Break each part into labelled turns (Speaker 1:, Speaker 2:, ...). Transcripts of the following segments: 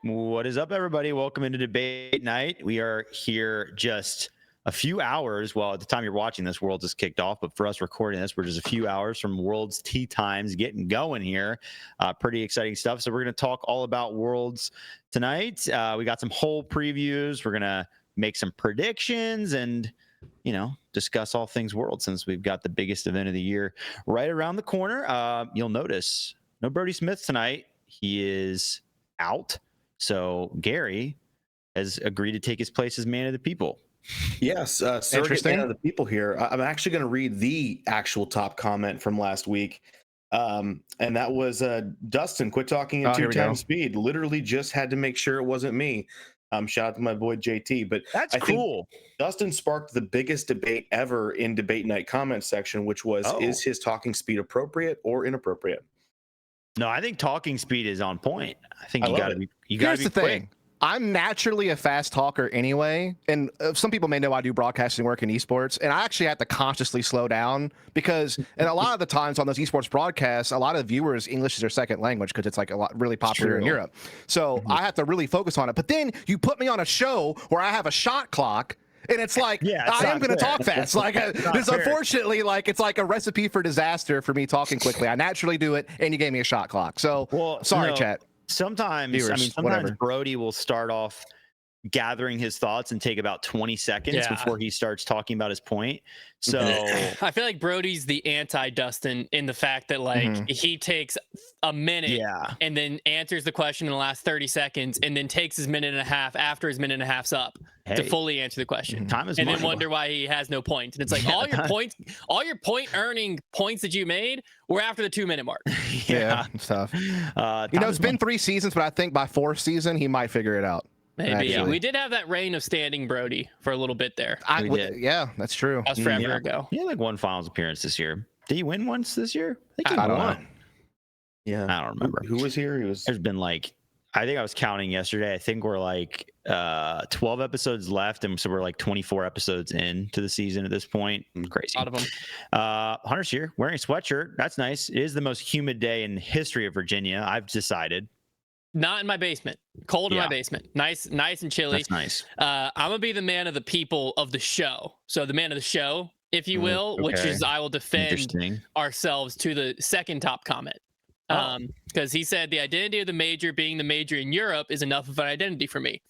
Speaker 1: What is up, everybody? Welcome into debate night. We are here just a few hours. Well, at the time you're watching this, Worlds just kicked off, but for us recording this, we're just a few hours from Worlds tee times getting going here. Pretty exciting stuff. So we're going to talk all about Worlds tonight. We got some whole previews. We're going to make some predictions and, discuss all things World since we've got the biggest event of the year right around the corner. You'll notice no Brody Smith tonight. He is out. So Gary has agreed to take his place as man of the people.
Speaker 2: Yes, surrogate man of the people here. I'm actually going to read the actual top comment from last week. And that was Dustin, quit talking in 2 times speed. Literally just had to make sure it wasn't me. Shout out to my boy JT. But
Speaker 1: that's cool.
Speaker 2: Dustin sparked the biggest debate ever in debate night comment section, which was, is his talking speed appropriate or inappropriate?
Speaker 1: No, I think talking speed is on point. I think you got to be. Here's the thing.
Speaker 3: I'm naturally a fast talker anyway, and some people may know I do broadcasting work in esports, and I actually have to consciously slow down because, and a lot of the times on those esports broadcasts, a lot of viewers, English is their second language because it's like really popular in Europe. So I have to really focus on it. But then you put me on a show where I have a shot clock. And it's like, I am going to talk fast. Like, it's unfortunately, like, it's like a recipe for disaster for me talking quickly. I naturally do it, and you gave me a shot clock. So, sorry, chat.
Speaker 1: Sometimes, viewers, sometimes Brody will start off gathering his thoughts and take about 20 seconds before he starts talking about his point. So
Speaker 4: I feel like Brody's the anti-Dustin in the fact that he takes a minute and then answers the question in the last 30 seconds and then takes his minute and a half after his minute and a half's up to fully answer the question.
Speaker 1: Time is
Speaker 4: and then wonder why he has no points. And it's like all your point earning points that you made were after the 2-minute mark.
Speaker 3: It's tough. It's been 3 seasons, but I think by 4th season he might figure it out.
Speaker 4: Maybe we did have that reign of standing Brody for a little bit there.
Speaker 3: Yeah, that's true.
Speaker 4: That was forever ago.
Speaker 1: He had like one finals appearance this year. Did he win once this year?
Speaker 3: I don't know.
Speaker 2: Yeah,
Speaker 1: I don't remember.
Speaker 2: Who was here?
Speaker 1: There's been like, I think I was counting yesterday. I think we're like 12 episodes left, and so we're like 24 episodes into the season at this point. Crazy.
Speaker 4: A lot of them.
Speaker 1: Hunter's here wearing a sweatshirt. That's nice. It is the most humid day in the history of Virginia. I've decided.
Speaker 4: Not in my basement. Cold in my basement. Nice and chilly.
Speaker 1: That's nice.
Speaker 4: I'm gonna be the man of the people of the show. So the man of the show, if you will, which is I will defend ourselves to the second top comment. Because he said the identity of the major being the major in Europe is enough of an identity for me.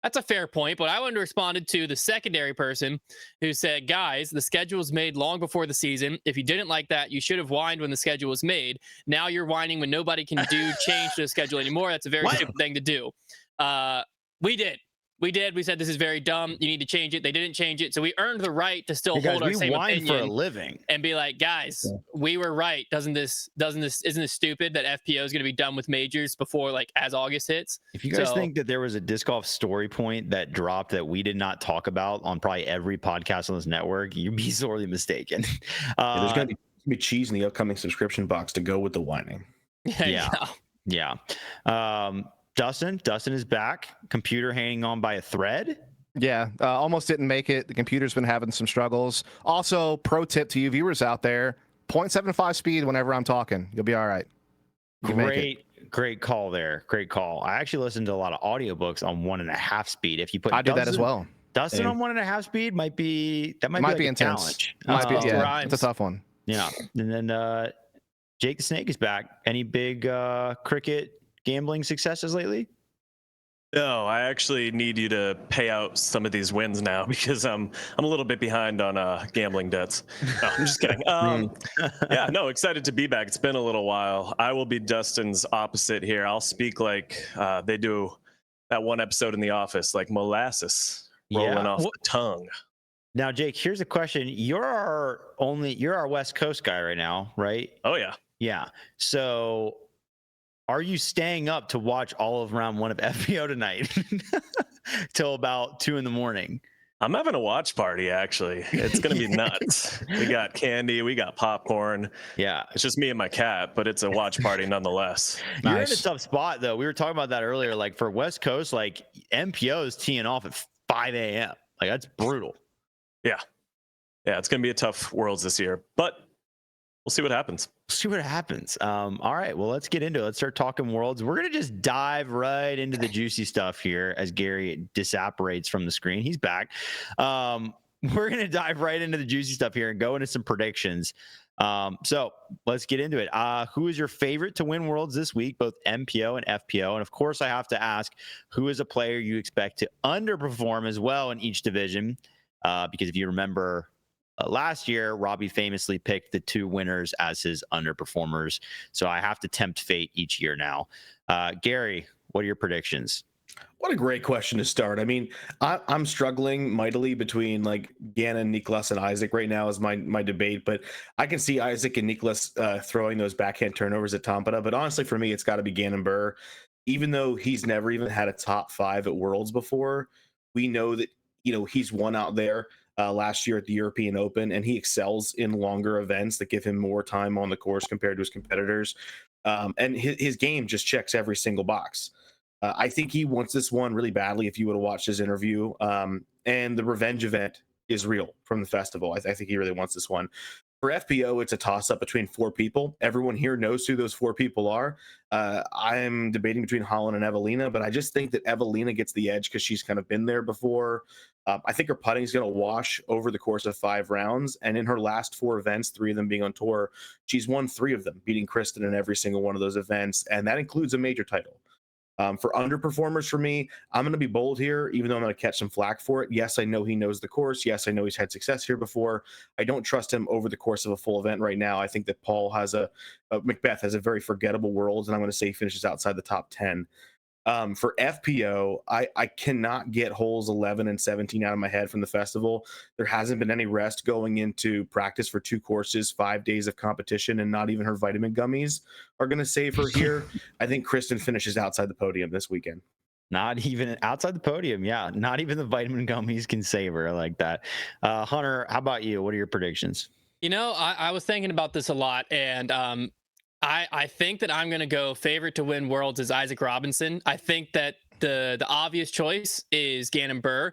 Speaker 4: That's a fair point, but I wanted to respond to the secondary person who said, guys, the schedule was made long before the season. If you didn't like that, you should have whined when the schedule was made. Now you're whining when nobody can change the schedule anymore. That's a very stupid thing to do. We did. We said this is very dumb. You need to change it. They didn't change it. So we earned the right to still hold our same opinion
Speaker 1: for a living
Speaker 4: and be like, guys, we were right. Isn't this stupid that FPO is going to be done with majors before as August hits?
Speaker 1: If you guys think that there was a disc golf story point that dropped that we did not talk about on probably every podcast on this network, you'd be sorely mistaken.
Speaker 2: There's going to be cheese in the upcoming subscription box to go with the whining.
Speaker 1: Yeah. Dustin is back. Computer hanging on by a thread.
Speaker 3: Yeah, almost didn't make it. The computer's been having some struggles. Also, pro tip to you viewers out there, 0.75 speed whenever I'm talking. You'll be all right.
Speaker 1: Great call there. Great call. I actually listened to a lot of audiobooks on 1.5 speed. If you put
Speaker 3: I do that as well.
Speaker 1: Dustin on 1.5 speed might be
Speaker 3: intense.
Speaker 1: Challenge.
Speaker 3: It's a tough one.
Speaker 1: Yeah. And then Jake the Snake is back. Any big cricket gambling successes lately?
Speaker 5: No, I actually need you to pay out some of these wins now because I'm a little bit behind on gambling debts. No, I'm just kidding. Excited to be back. It's been a little while. I will be Dustin's opposite here. I'll speak like they do that one episode in The Office, like molasses rolling off the tongue.
Speaker 1: Now, Jake, here's a question. You're our West Coast guy right now, right?
Speaker 5: Oh yeah.
Speaker 1: Yeah. So are you staying up to watch all of round 1 of FPO tonight till about 2 a.m?
Speaker 5: I'm having a watch party, actually. It's going to be nuts. We got candy. We got popcorn.
Speaker 1: Yeah.
Speaker 5: It's just me and my cat, but it's a watch party nonetheless.
Speaker 1: You're in a tough spot, though. We were talking about that earlier. Like, for West Coast, like, MPO is teeing off at 5 a.m. Like, that's brutal.
Speaker 5: Yeah. Yeah, it's going to be a tough Worlds this year. But We'll see what happens.
Speaker 1: See what happens. All right, well, let's get into it. Let's start talking worlds. We're gonna just dive right into the juicy stuff here as Gary disapparates from the screen. He's back. We're gonna dive right into the juicy stuff here and go into some predictions. So let's get into it. Who is your favorite to win worlds this week, both MPO and FPO? And of course, I have to ask, who is a player you expect to underperform as well in each division? Because if you remember, last year, Robbie famously picked the 2 winners as his underperformers. So I have to tempt fate each year now. Gary, what are your predictions?
Speaker 2: What a great question to start. I mean, I'm struggling mightily between like Gannon, Niklas, and Isaac right now is my debate, but I can see Isaac and Niklas throwing those backhand turnovers at Tampere. But honestly, for me, it's got to be Gannon Burr. Even though he's never even had a top 5 at Worlds before, we know that, he's won out there last year at the European Open, and he excels in longer events that give him more time on the course compared to his competitors. And his game just checks every single box. I think he wants this one really badly if you would have watched his interview. And the revenge event is real from the festival. I think he really wants this one. For FPO, it's a toss-up between 4 people. Everyone here knows who those 4 people are. I'm debating between Holland and Evelina, but I just think that Evelina gets the edge because she's kind of been there before. I think her putting is going to wash over the course of 5 rounds. And in her last 4 events, 3 of them being on tour, she's won 3 of them, beating Kristen in every single one of those events. And that includes a major title. For underperformers for me, I'm going to be bold here, even though I'm going to catch some flack for it. Yes, I know he knows the course. Yes, I know he's had success here before. I don't trust him over the course of a full event right now. I think that Paul has Macbeth has a very forgettable Worlds, and I'm going to say he finishes outside the top 10. For FPO, I cannot get holes 11 and 17 out of my head from the festival. There hasn't been any rest going into practice for 2 courses, 5 days of competition, and not even her vitamin gummies are going to save her here. I think Kristen finishes outside the podium this weekend.
Speaker 1: Not even outside the podium. Yeah, not even the vitamin gummies can save her. I like that. Hunter, how about you? What are your predictions?
Speaker 4: I was thinking about this a lot, and I think that I'm going to go favorite to win Worlds is Isaac Robinson. I think that the obvious choice is Gannon Burr,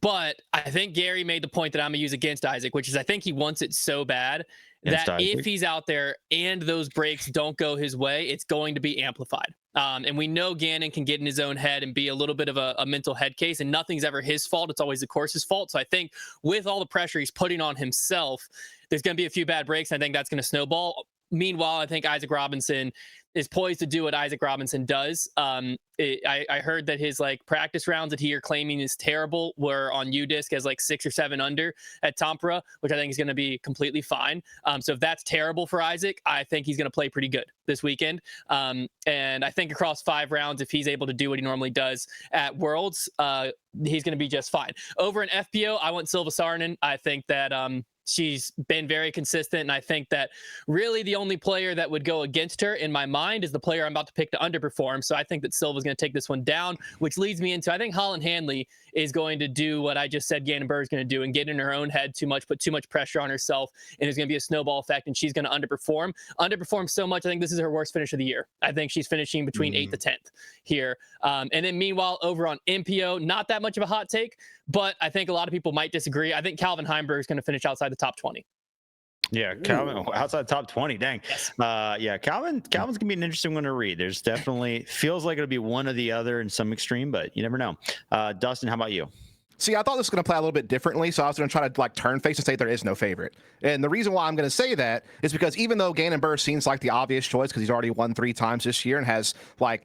Speaker 4: but I think Gary made the point that I'm going to use against Isaac, which is I think he wants it so bad that if he's out there and those breaks don't go his way, it's going to be amplified. And we know Gannon can get in his own head and be a little bit of a mental head case, and nothing's ever his fault. It's always the course's fault. So I think with all the pressure he's putting on himself, there's going to be a few bad breaks. And I think that's going to snowball. Meanwhile, I think Isaac Robinson is poised to do what Isaac Robinson does. I heard that his practice rounds that you're claiming is terrible were on UDisc as 6 or 7 under at Tampere, which I think is going to be completely fine. So if that's terrible for Isaac, I think he's going to play pretty good this weekend. And I think across 5 rounds, if he's able to do what he normally does at Worlds, he's going to be just fine. Over in FPO, I want Silva Saarinen. I think that she's been very consistent, and I think that really the only player that would go against her in my mind is the player I'm about to pick to underperform. So I think that Silva's going to take this one down, which leads me into I think Holland Hanley is going to do what I just said Gannon Burr is going to do and get in her own head put too much pressure on herself, and there's going to be a snowball effect, and she's going to underperform so much. I think this is her worst finish of the year. I think she's finishing between 8th to 10th here. And then meanwhile, over on MPO, not that much of a hot take, but I think a lot of people might disagree. I think Calvin Heimberg is going to finish outside the top 20.
Speaker 1: Yeah, Calvin outside the top 20. Dang.
Speaker 4: Yes.
Speaker 1: Calvin's gonna be an interesting one to read. There's definitely feels like it'll be one or the other in some extreme, but you never know. Dustin, how about you?
Speaker 3: See, I thought this was going to play a little bit differently, so I was going to try to turn face and say there is no favorite. And the reason why I'm going to say that is because even though Gannon Burr seems like the obvious choice because he's already won 3 times this year and has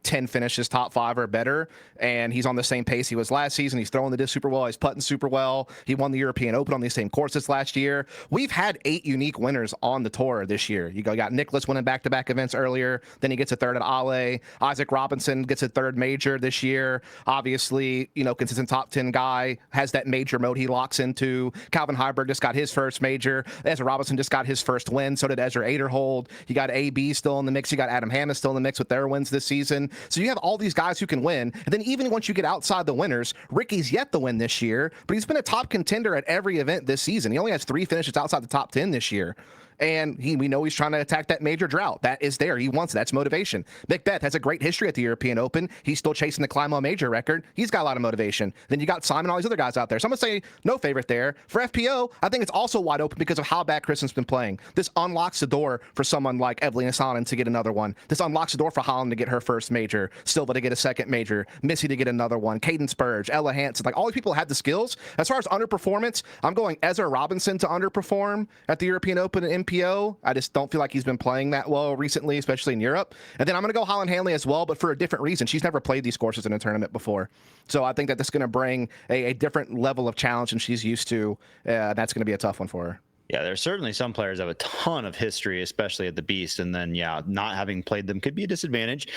Speaker 3: 10 finishes top 5 or better, and he's on the same pace he was last season, he's throwing the disc super well, he's putting super well, he won the European Open on these same courses last year. We've had 8 unique winners on the tour this year. You got Niklas winning back-to-back events earlier, then he gets a 3rd at Ale. Isaac Robinson gets a 3rd major this year. Obviously, consistent top 10 guy, has that major mode he locks into. Calvin Heimberg just got his first major. Ezra Robinson just got his first win. So did Ezra Aderhold. You got AB still in the mix. You got Adam Hammes still in the mix with their wins this season. So you have all these guys who can win. And then even once you get outside the winners, Ricky's yet to win this year, but he's been a top contender at every event this season. He only has 3 finishes outside the top 10 this year. and we know he's trying to attack that major drought. That is there. He wants it. That's motivation. Macbeth has a great history at the European Open. He's still chasing the Climb on major record. He's got a lot of motivation. Then you got Simon and all these other guys out there. So I'm going to say no favorite there. For FPO, I think it's also wide open because of how bad Kristen's been playing. This unlocks the door for someone like Evelina Sonnen to get another one. This unlocks the door for Holland to get her first major, Silva to get a second major, Missy to get another one, Caden Spurge, Ella Hansen. Like, all these people have the skills. As far as underperformance, I'm going Ezra Robinson to underperform at the European Open and MPO. I just don't feel like he's been playing that well recently, especially in Europe. And then I'm going to go Holland Hanley as well, but for a different reason. She's never played these courses in a tournament before. So I think that this is going to bring a different level of challenge than she's used to. That's going to be a tough one for her.
Speaker 1: Yeah, there's certainly some players that have a ton of history, especially at the Beast, and then not having played them could be a disadvantage.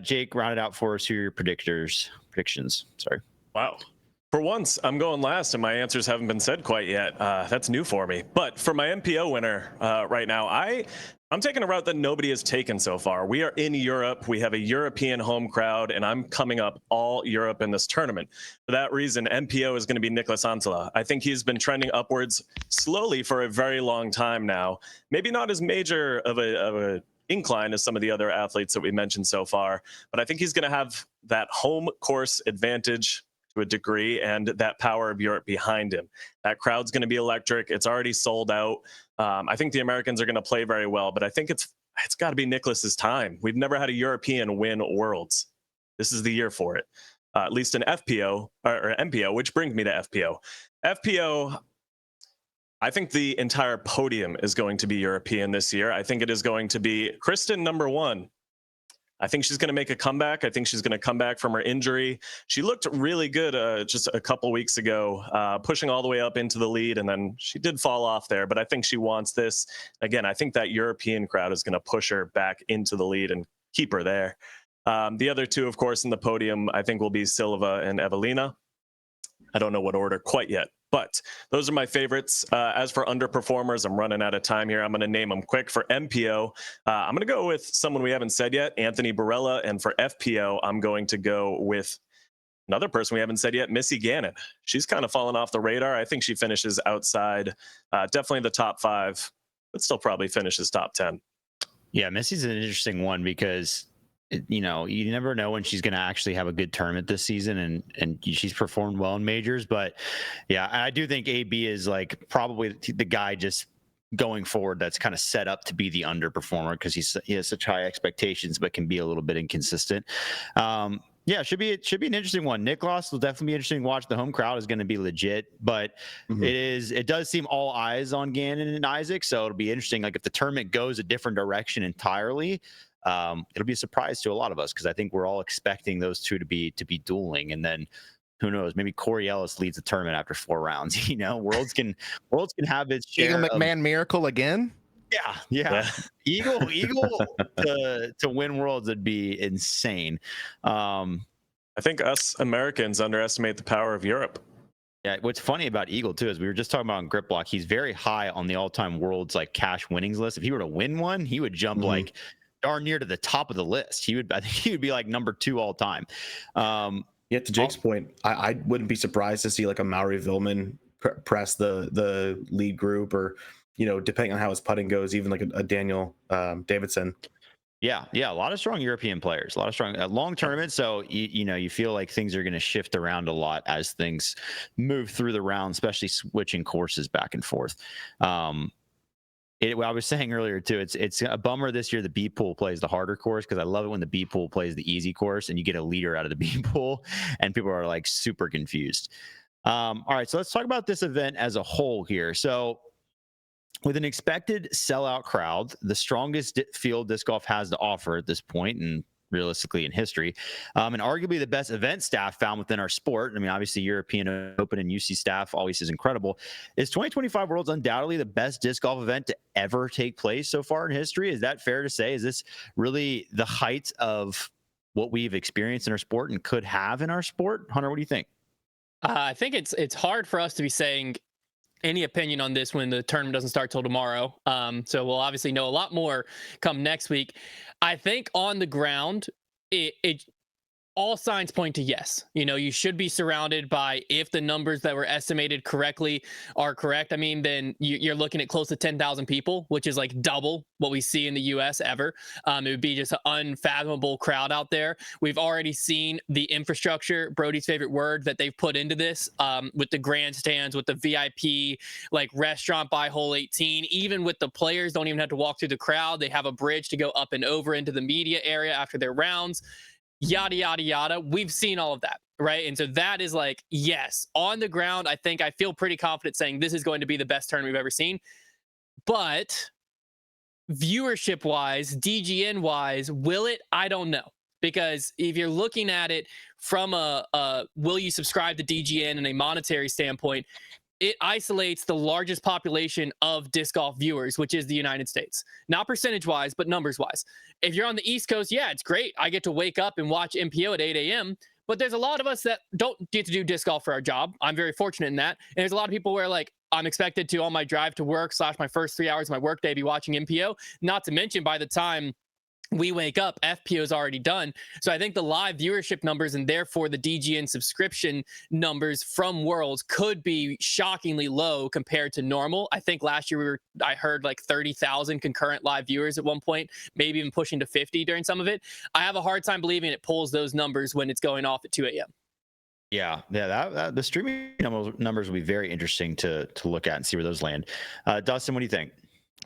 Speaker 1: Jake, round it out for us. Who are your predictions? Sorry.
Speaker 5: Wow. For once, I'm going last, and my answers haven't been said quite yet. That's new for me. But for my MPO winner right now, I'm taking a route that nobody has taken so far. We are in Europe. We have a European home crowd, and I'm coming up all Europe in this tournament. For that reason, MPO is going to be Nicholas Antala. I think he's been trending upwards slowly for a very long time now. Maybe not as major of a incline as some of the other athletes that we mentioned so far, but I think he's going to have that home course advantage to a degree and that power of Europe behind him. That crowd's going to be electric. It's already sold out. I think the Americans are going to play very well, but I think it's got to be Nicholas's time. We've never had a European win Worlds. This is the year for it. At least in FPO or MPO, which brings me to FPO. FPO, I think the entire podium is going to be European this year. I think it is going to be Kristen number 1. I think she's going to make a comeback. I think she's going to come back from her injury. She looked really good just a couple weeks ago, pushing all the way up into the lead, and then she did fall off there. But I think she wants this. Again, I think that European crowd is going to push her back into the lead and keep her there. The other two, of course, in the podium, I think will be Silva and Evelina. I don't know what order quite yet, but those are my favorites. As for underperformers, I'm running out of time here. I'm going to name them quick. For MPO, I'm going to go with someone we haven't said yet, Anthony Barella. And for FPO, I'm going to go with another person we haven't said yet, Missy Gannon. She's kind of fallen off the radar. I think she finishes outside definitely the top 5, but still probably finishes top 10.
Speaker 1: Yeah, Missy's an interesting one because you never know when she's going to actually have a good tournament this season, and she's performed well in majors. But yeah, I do think AB is like probably the guy just going forward that's kind of set up to be the underperformer because he has such high expectations but can be a little bit inconsistent. Yeah, it should be an interesting one. Nicholas will definitely be interesting to watch. The home crowd is going to be legit, but it does seem all eyes on Gannon and Isaac, so it'll be interesting. Like if the tournament goes a different direction entirely, it'll be a surprise to a lot of us because I think we're all expecting those two to be dueling, and then who knows? Maybe Corey Ellis leads the tournament after 4 rounds. Worlds can have its share.
Speaker 3: Eagle McMahon miracle again.
Speaker 1: Yeah. Eagle to win Worlds would be insane.
Speaker 5: I think us Americans underestimate the power of Europe.
Speaker 1: Yeah, what's funny about Eagle too is we were just talking about on Grip Block. He's very high on the all-time Worlds like cash winnings list. If he were to win one, he would jump like darn near to the top of the list. I think he would be like number 2 all time.
Speaker 2: Yeah, to Jake's point, I wouldn't be surprised to see like a Mauri Vilman press the lead group, or depending on how his putting goes, even like a Daniel Davidson.
Speaker 1: Yeah, a lot of strong European players, a lot of strong long tournaments. So you feel like things are going to shift around a lot as things move through the round, especially switching courses back and forth. I was saying earlier too, it's a bummer this year the B pool plays the harder course, because I love it when the B pool plays the easy course and you get a leader out of the B pool and people are like super confused. All right, so let's talk about this event as a whole here. So with an expected sellout crowd, the strongest field disc golf has to offer at this point, and realistically in history, and arguably the best event staff found within our sport. I mean, obviously European Open and UC staff always is incredible. Is 2025 Worlds undoubtedly the best disc golf event to ever take place so far in history? Is that fair to say? Is this really the height of what we've experienced in our sport and could have in our sport? Hunter, what do you think?
Speaker 4: I think it's hard for us to be saying any opinion on this when the tournament doesn't start till tomorrow. So we'll obviously know a lot more come next week. I think on the ground, all signs point to yes. You should be surrounded by, if the numbers that were estimated correctly are correct, I mean, then you're looking at close to 10,000 people, which is like double what we see in the US ever. It would be just an unfathomable crowd out there. We've already seen the infrastructure, Brody's favorite word, that they've put into this, with the grandstands, with the VIP, like restaurant by hole 18, even with the players don't even have to walk through the crowd. They have a bridge to go up and over into the media area after their rounds. Yada, yada, yada. We've seen all of that, right? And so that is like, yes, on the ground, I feel pretty confident saying this is going to be the best tournament we've ever seen. But viewership wise, DGN wise, will it? I don't know. Because if you're looking at it from a will you subscribe to DGN in a monetary standpoint, it isolates the largest population of disc golf viewers, which is the United States. Not percentage-wise, but numbers-wise. If you're on the East Coast, yeah, it's great. I get to wake up and watch MPO at 8 a.m., but there's a lot of us that don't get to do disc golf for our job. I'm very fortunate in that. And there's a lot of people where, like, I'm expected to, on my drive to work / my first 3 hours of my workday, be watching MPO. Not to mention, by the time we wake up, FPO is already done. So I think the live viewership numbers, and therefore the DGN subscription numbers from Worlds, could be shockingly low compared to normal. I think last year I heard like 30,000 concurrent live viewers at one point, maybe even pushing to 50 during some of it. I have a hard time believing it pulls those numbers when it's going off at 2 a.m.
Speaker 1: Yeah, that the streaming numbers will be very interesting to look at and see where those land. Dustin, what do you think?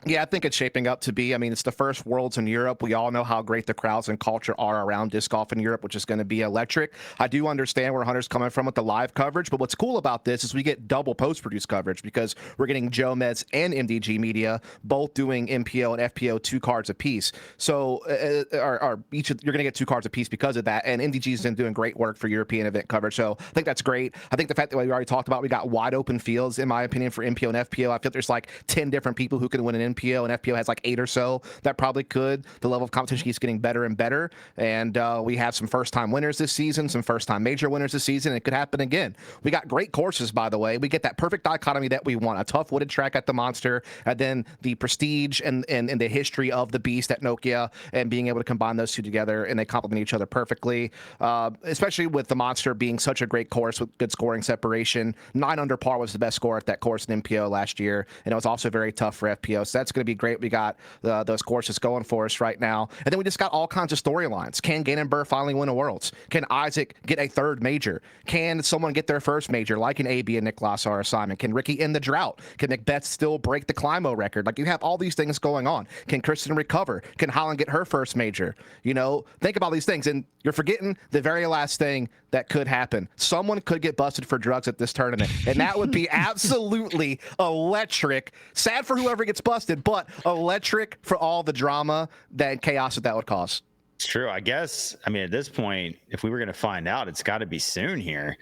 Speaker 3: Yeah, I think it's shaping up to be. I mean, it's the first Worlds in Europe. We all know how great the crowds and culture are around disc golf in Europe, which is going to be electric. I do understand where Hunter's coming from with the live coverage, but what's cool about this is we get double post-produced coverage because we're getting Joe Meds and MDG Media both doing MPO and FPO 2 cards apiece. So you're going to get 2 cards apiece because of that, and MDG's been doing great work for European event coverage. So I think that's great. I think the fact that we already talked about, we got wide open fields, in my opinion, for MPO and FPO. I feel there's like 10 different people who can win an MPO, and FPO has like 8 or so that probably could. The level of competition keeps getting better and better, and we have some first-time winners this season, some first-time major winners this season. It could happen again. We got great courses, by the way. We get that perfect dichotomy that we want: a tough wooded track at the Monster, and then the prestige and the history of the Beast at Nokia, and being able to combine those two together, and they complement each other perfectly, especially with the Monster being such a great course with good scoring separation. 9 under par was the best score at that course in MPO last year, and it was also very tough for FPO, so that's going to be great. We got those courses going for us right now. And then we just got all kinds of storylines. Can Gannon Burr finally win a Worlds? Can Isaac get a 3rd major? Can someone get their 1st major, like an AB and Nick Glassar or Simon? Can Ricky end the drought? Can Macbeth still break the Climo record? Like, you have all these things going on. Can Kristen recover? Can Holland get her 1st major? Think about these things. And you're forgetting the very last thing that could happen. Someone could get busted for drugs at this tournament, and that would be absolutely electric. Sad for whoever gets busted, but electric for all the drama and chaos that would cause.
Speaker 1: It's true. I guess, I mean, at this point, if we were going to find out, it's got to be soon here.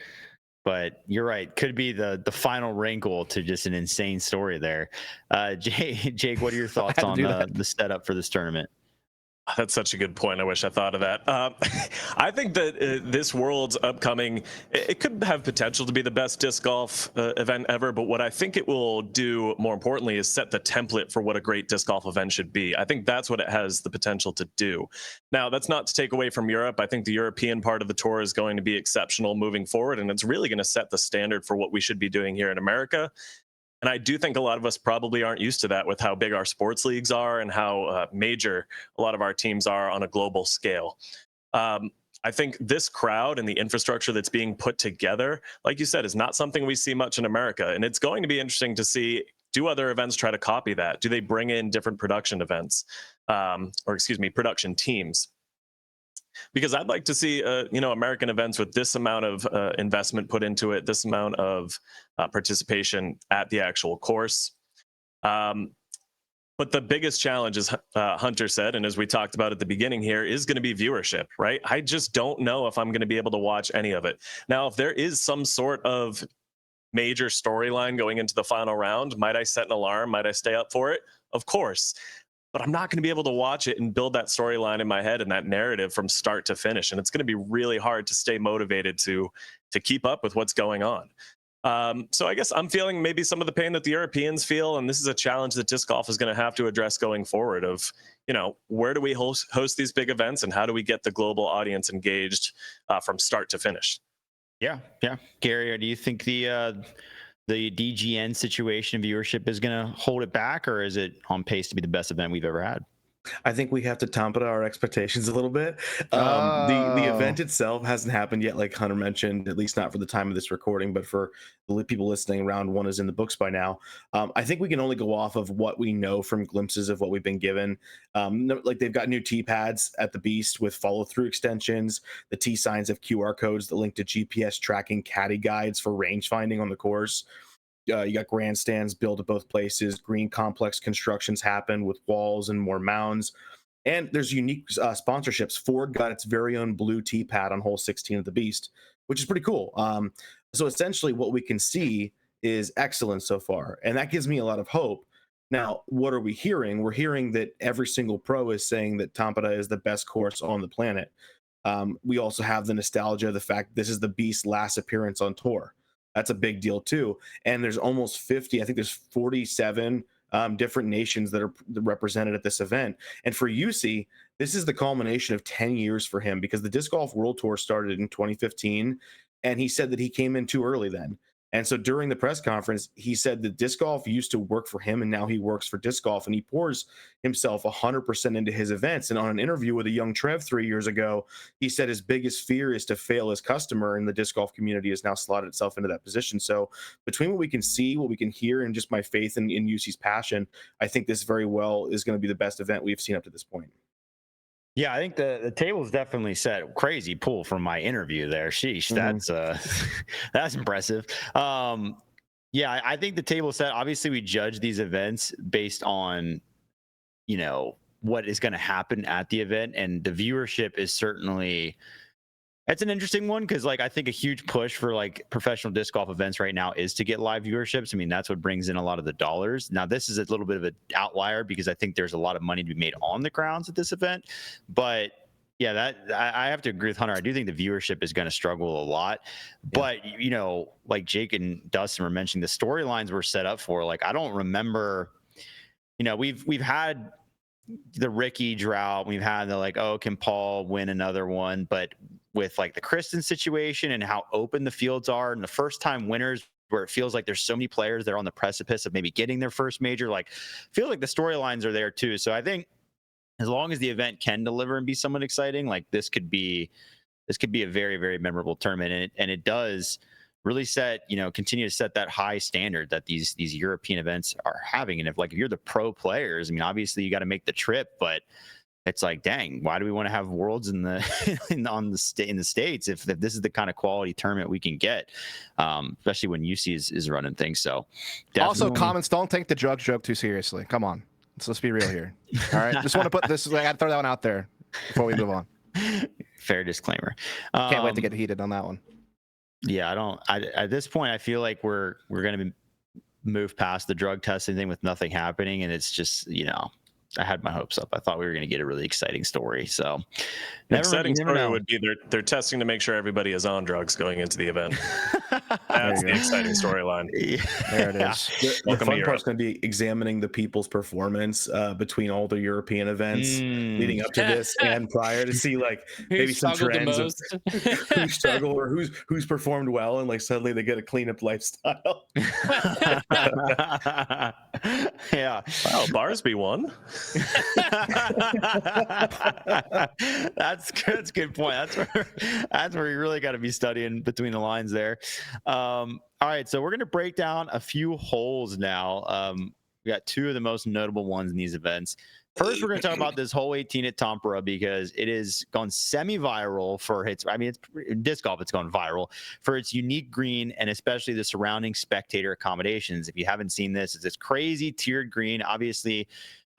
Speaker 1: But you're right. Could be the final wrinkle to just an insane story there. Jake, what are your thoughts on the setup for this tournament?
Speaker 5: That's such a good point. I wish I thought of that. I think that this World's upcoming, it could have potential to be the best disc golf event ever. But what I think it will do, more importantly, is set the template for what a great disc golf event should be. I think that's what it has the potential to do. Now, that's not to take away from Europe. I think the European part of the tour is going to be exceptional moving forward, and it's really going to set the standard for what we should be doing here in America. And I do think a lot of us probably aren't used to that with how big our sports leagues are and how major a lot of our teams are on a global scale. I think this crowd and the infrastructure that's being put together, like you said, is not something we see much in America. And it's going to be interesting to see, do other events try to copy that? Do they bring in different production events, production teams? Because I'd like to see, American events with this amount of investment put into it, this amount of participation at the actual course. But the biggest challenge, as Hunter said, and as we talked about at the beginning here, is going to be viewership, right? I just don't know if I'm going to be able to watch any of it. Now, if there is some sort of major storyline going into the final round, might I set an alarm? Might I stay up for it? Of course. But I'm not going to be able to watch it and build that storyline in my head and that narrative from start to finish. And it's going to be really hard to stay motivated to keep up with what's going on. So I guess I'm feeling maybe some of the pain that the Europeans feel, and this is a challenge that disc golf is going to have to address going forward. Of where do we host these big events, and how do we get the global audience engaged from start to finish?
Speaker 1: Yeah. Gary, do you think the DGN situation viewership is going to hold it back, or is it on pace to be the best event we've ever had?
Speaker 2: I think we have to temper our expectations a little bit. The event itself hasn't happened yet, like Hunter mentioned, at least not for the time of this recording, but for the people listening, round one is in the books by now. I think we can only go off of what we know from glimpses of what we've been given. Like they've got new T pads at the Beast with follow through extensions. The T signs have QR codes that link to GPS tracking, caddy guides for range finding on the course. You got grandstands built at both places. Green complex constructions happen with walls and more mounds. And there's unique sponsorships. Ford got its very own blue tee pad on hole 16 of the Beast, which is pretty cool. So essentially what we can see is excellent so far. And that gives me a lot of hope. Now, what are we hearing? We're hearing that every single pro is saying that Tampere is the best course on the planet. We also have the nostalgia of the fact this is the Beast's last appearance on tour. That's a big deal too. And there's almost 50, I think there's 47 different nations that are represented at this event. And for UC, this is the culmination of 10 years for him, because the Disc Golf World Tour started in 2015. And he said that he came in too early then. And so during the press conference, he said that disc golf used to work for him, and now he works for disc golf, and he pours himself 100% into his events. And on an interview with a young Trev 3 years ago, he said his biggest fear is to fail his customer, and the disc golf community has now slotted itself into that position. So between what we can see, what we can hear, and just my faith in UC's passion, I think this very well is going to be the best event we've seen up to this point.
Speaker 1: Yeah, I think the table's definitely set. Crazy pull from my interview there. Sheesh, that's impressive. Yeah, I think the table set. Obviously, we judge these events based on, what is going to happen at the event, and the viewership is certainly. It's an interesting one because, I think a huge push for professional disc golf events right now is to get live viewerships. I mean, that's what brings in a lot of the dollars. Now, this is a little bit of an outlier because I think there's a lot of money to be made on the grounds at this event. But yeah, I have to agree with Hunter. I do think the viewership is going to struggle a lot. But like Jake and Dustin were mentioning, the storylines were set up for. I don't remember. We've had the Ricky drought. We've had the can Paul win another one? But with the Kristen situation and how open the fields are, and the first time winners where it feels like there's so many players that are on the precipice of maybe getting their first major, feel like the storylines are there too. So I think as long as the event can deliver and be somewhat exciting, this could be a very, very memorable tournament. And it does really set, continue to set that high standard that these European events are having. And if you're the pro players, I mean, obviously you got to make the trip, but it's dang, why do we want to have worlds in the in the States if this is the kind of quality tournament we can get, especially when UC is running things. So
Speaker 3: also, comments, don't take the drugs joke too seriously. Come on, let's be real here. All right, just want to put this. I got to throw that one out there before we move on.
Speaker 1: Fair disclaimer.
Speaker 3: Can't wait to get heated on that one.
Speaker 1: Yeah, at this point I feel like we're gonna move past the drug testing thing with nothing happening, and it's just I had my hopes up. I thought we were going to get a really exciting story. So,
Speaker 5: exciting story would be they're testing to make sure everybody is on drugs going into the event. That's the exciting storyline.
Speaker 2: Yeah. There it is. The fun part's going to be examining the people's performance between all the European events leading up to this and prior to see maybe some trends of who struggle or who's performed well, and suddenly they get a cleanup lifestyle.
Speaker 1: Yeah.
Speaker 5: Wow, Barsby won.
Speaker 1: That's a good point. That's where you really got to be studying between the lines there. All right, so we're going to break down a few holes now. We got two of the most notable ones in these events. First, we're going to talk about this hole 18 at Tampere because it has gone semi-viral for its. I mean, it's disc golf. It's gone viral for its unique green and especially the surrounding spectator accommodations. If you haven't seen this, it's this crazy tiered green. Obviously,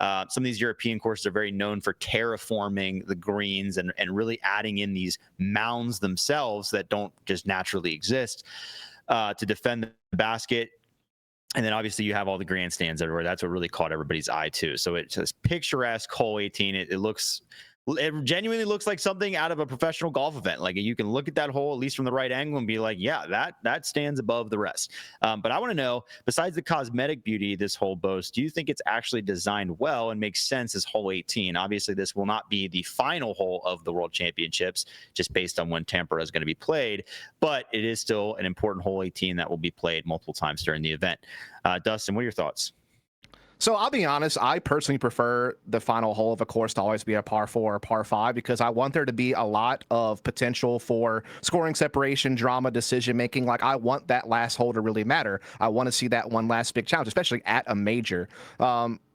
Speaker 1: some of these European courses are very known for terraforming the greens and really adding in these mounds themselves that don't just naturally exist to defend the basket. And then obviously you have all the grandstands everywhere. That's what really caught everybody's eye too. So it's this picturesque hole 18. It looks It genuinely looks like something out of a professional golf event. Like you can look at that hole at least from the right angle and be like, yeah, that stands above the rest. But I want to know, besides the cosmetic beauty this hole boasts, do you think it's actually designed well and makes sense as hole 18? Obviously, this will not be the final hole of the World Championships, just based on when Tampere is going to be played, but it is still an important hole 18 that will be played multiple times during the event. Dustin, what are your thoughts?
Speaker 3: So I'll be honest, I personally prefer the final hole of a course to always be a par 4 or par 5 because I want there to be a lot of potential for scoring separation, drama, decision making. Like I want that last hole to really matter. I want to see that one last big challenge, especially at a major.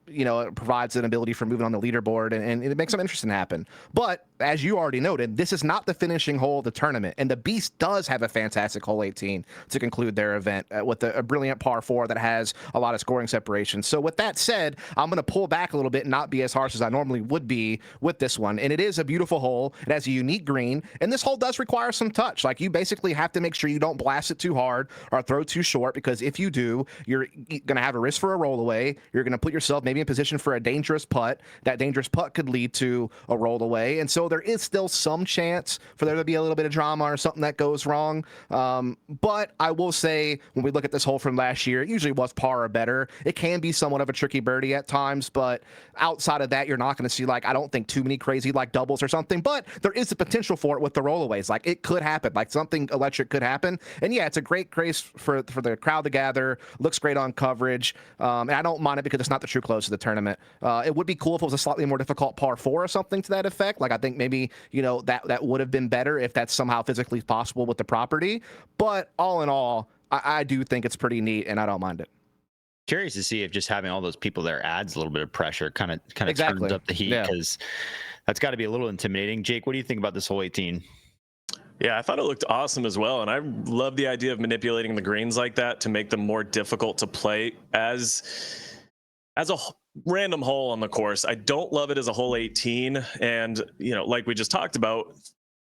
Speaker 3: It provides an ability for moving on the leaderboard and it makes something interesting happen. But as you already noted, this is not the finishing hole of the tournament. And the Beast does have a fantastic hole 18 to conclude their event with a brilliant par 4 that has a lot of scoring separation. So with that said, I'm going to pull back a little bit and not be as harsh as I normally would be with this one. And it is a beautiful hole. It has a unique green. And this hole does require some touch. Like you basically have to make sure you don't blast it too hard or throw too short, because if you do, you're going to have a risk for a roll away. You're going to put yourself maybe in position for a dangerous putt. That dangerous putt could lead to a roll away. And so there is still some chance for there to be a little bit of drama or something that goes wrong. But I will say, when we look at this hole from last year, it usually was par or better. It can be somewhat of a tricky birdie at times, but outside of that, you're not going to see, like, I don't think too many crazy like doubles or something, but there is the potential for it with the rollaways. Like it could happen, like something electric could happen. And yeah, it's a great grace for the crowd to gather. Looks great on coverage. And I don't mind it because it's not the true close of the tournament. It would be cool if it was a slightly more difficult par 4 or something to that effect. Like I think maybe, that would have been better if that's somehow physically possible with the property. But all in all, I do think it's pretty neat and I don't mind it.
Speaker 1: Curious to see if just having all those people there adds a little bit of pressure, kind of
Speaker 3: exactly.
Speaker 1: turns up the heat, because that's got to be a little intimidating. Jake, what do you think about this hole 18?
Speaker 5: Yeah, I thought it looked awesome as well. And I love the idea of manipulating the greens like that to make them more difficult to play as a random hole on the course. I don't love it as a hole 18. And, like we just talked about,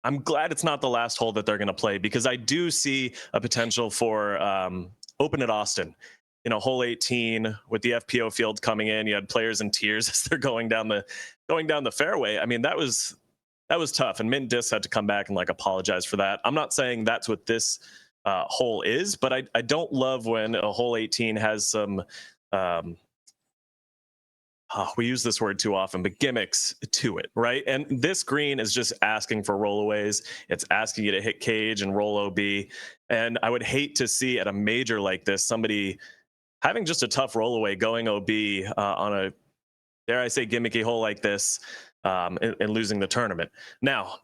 Speaker 5: I'm glad it's not the last hole that they're going to play, because I do see a potential for Open at Austin. Hole 18 with the FPO field coming in, you had players in tears as they're going down the fairway. I mean, that was tough, and Mint Dis had to come back and apologize for that. I'm not saying that's what this hole is, but I don't love when a hole 18 has some we use this word too often, but gimmicks to it, right? And this green is just asking for rollaways. It's asking you to hit cage and roll OB. And I would hate to see at a major like this somebody having just a tough rollaway going OB on a, dare I say, gimmicky hole like this and losing the tournament. Now,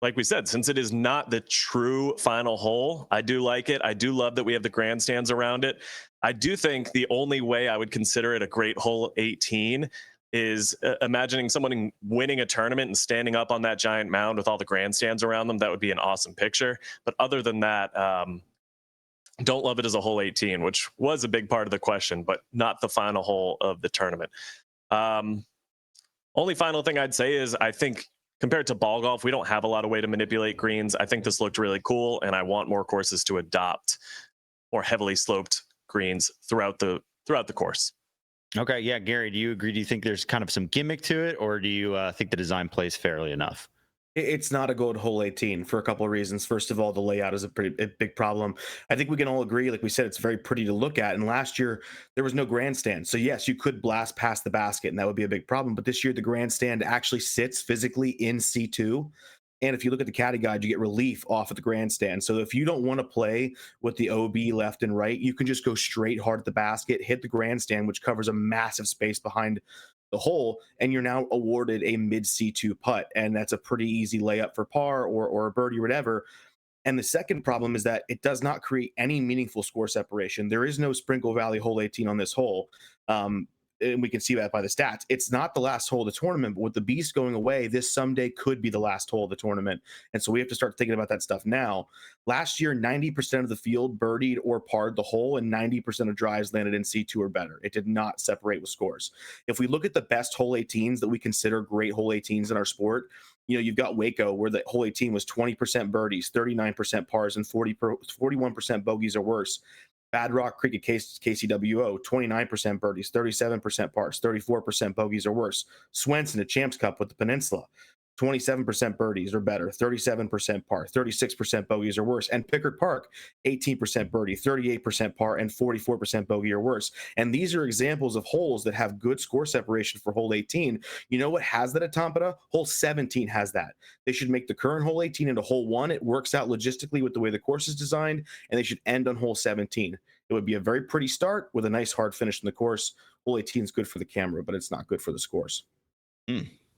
Speaker 5: like we said, since it is not the true final hole, I do like it. I do love that we have the grandstands around it. I do think the only way I would consider it a great hole 18 is imagining someone winning a tournament and standing up on that giant mound with all the grandstands around them. That would be an awesome picture. But other than that, don't love it as a hole 18, which was a big part of the question, but not the final hole of the tournament. Only final thing I'd say is I think compared to ball golf, we don't have a lot of way to manipulate greens. I think this looked really cool, and I want more courses to adopt more heavily sloped greens throughout the course.
Speaker 1: Okay, yeah, Gary, do you agree? Do you think there's kind of some gimmick to it, or do you think the design plays fairly enough?
Speaker 2: It's not a gold hole 18 for a couple of reasons. First of all, the layout is a big problem. I think we can all agree, like we said, it's very pretty to look at. And last year, there was no grandstand. So yes, you could blast past the basket, and that would be a big problem. But this year, the grandstand actually sits physically in C2. And if you look at the caddy guide, you get relief off of the grandstand. So if you don't want to play with the OB left and right, you can just go straight hard at the basket, hit the grandstand, which covers a massive space behind the hole, and you're now awarded a mid C2 putt. And that's a pretty easy layup for par or a birdie or whatever. And the second problem is that it does not create any meaningful score separation. There is no Sprinkle Valley hole 18 on this hole. And we can see that by the stats. It's not the last hole of the tournament, but with the Beast going away, this someday could be the last hole of the tournament. And so we have to start thinking about that stuff now. Last year, 90% of the field birdied or parred the hole, and 90% of drives landed in C2 or better. It did not separate with scores. If we look at the best hole 18s that we consider great hole 18s in our sport, you've got Waco, where the hole 18 was 20% birdies, 39% pars, and 41% bogeys or worse. Bad Rock Creek at KCWO, 29% birdies, 37% pars, 34% bogeys or worse. Swenson at Champs Cup with the Peninsula, 27% birdies or better, 37% par, 36% bogeys or worse. And Pickard Park, 18% birdie, 38% par, and 44% bogey or worse. And these are examples of holes that have good score separation for hole 18. You know what has that at Tampere? Hole 17 has that. They should make the current hole 18 into hole 1. It works out logistically with the way the course is designed, and they should end on hole 17. It would be a very pretty start with a nice hard finish in the course. Hole 18 is good for the camera, but it's not good for the scores.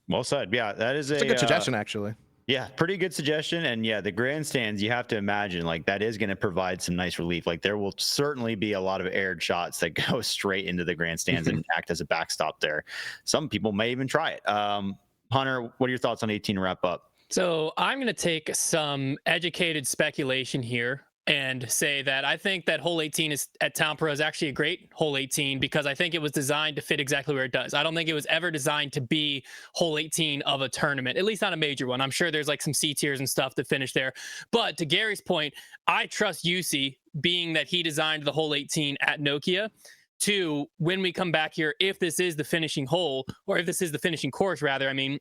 Speaker 1: Well said. Yeah, that is
Speaker 3: a good suggestion, actually.
Speaker 1: Yeah, pretty good suggestion. And yeah, the grandstands, you have to imagine like that is going to provide some nice relief. Like there will certainly be a lot of aired shots that go straight into the grandstands and act as a backstop there. Some people may even try it. Hunter, what are your thoughts on 18 to wrap up?
Speaker 4: So I'm going to take some educated speculation here and say that I think that hole 18 is at Tampere is actually a great hole 18 because I think it was designed to fit exactly where it does. I don't think it was ever designed to be hole 18 of a tournament, at least not a major one. I'm sure there's like some C tiers and stuff that finish there. But to Gary's point, I trust UC, being that he designed the hole 18 at Nokia, to when we come back here, if this is the finishing hole, or if this is the finishing course rather, I mean,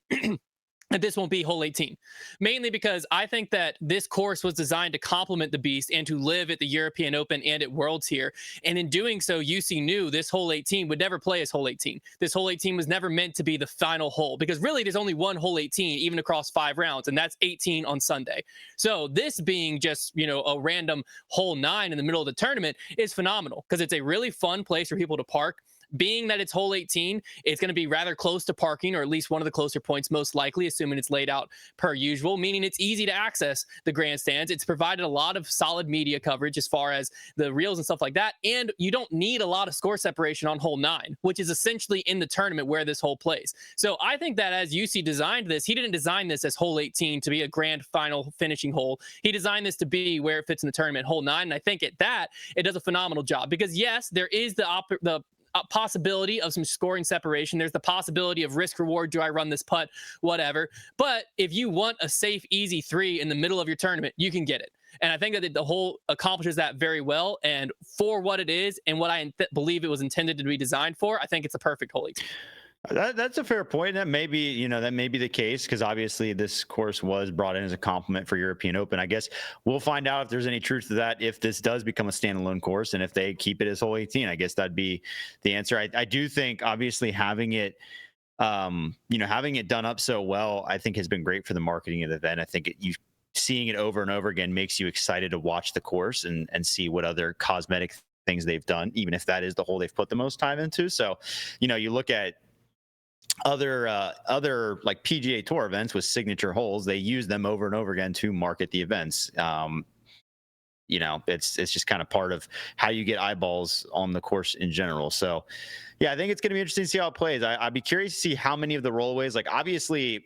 Speaker 4: that this won't be hole 18, mainly because I think that this course was designed to complement the beast and to live at the European Open and at Worlds here. And in doing so, UC knew this hole 18 would never play as hole 18. This hole 18 was never meant to be the final hole because really there's only one hole 18 even across 5 rounds, and that's 18 on Sunday. So this being just, you know, a random hole 9 in the middle of the tournament is phenomenal because it's a really fun place for people to park. Being that it's hole 18, it's going to be rather close to parking, or at least one of the closer points, most likely, assuming it's laid out per usual, meaning it's easy to access the grandstands. It's provided a lot of solid media coverage as far as the reels and stuff like that. And you don't need a lot of score separation on hole 9, which is essentially in the tournament where this hole plays. So I think that as UC designed this, he didn't design this as hole 18 to be a grand final finishing hole. He designed this to be where it fits in the tournament, hole 9. And I think at that, it does a phenomenal job because yes, there is the possibility of some scoring separation. There's the possibility of risk reward. Do I run this putt? Whatever. But if you want a safe, easy 3 in the middle of your tournament, you can get it. And I think that the hole accomplishes that very well. And for what it is and what I believe it was intended to be designed for, I think it's a perfect hole 18.
Speaker 1: That's a fair point. That may be, you know, that may be the case because obviously this course was brought in as a complement for European Open. I guess we'll find out if there's any truth to that if this does become a standalone course and if they keep it as hole 18. I guess that'd be the answer. I do think obviously having it, you know, having it done up so well, I think has been great for the marketing of the event. I think seeing it over and over again makes you excited to watch the course and see what other cosmetic things they've done, even if that is the hole they've put the most time into. So, you know, you look at other like PGA Tour events with signature holes, they use them over and over again to market the events. You know, it's just kind of part of how you get eyeballs on the course in general. So yeah, I think it's going to be interesting to see how it plays. I'd be curious to see how many of the rollaways, like obviously,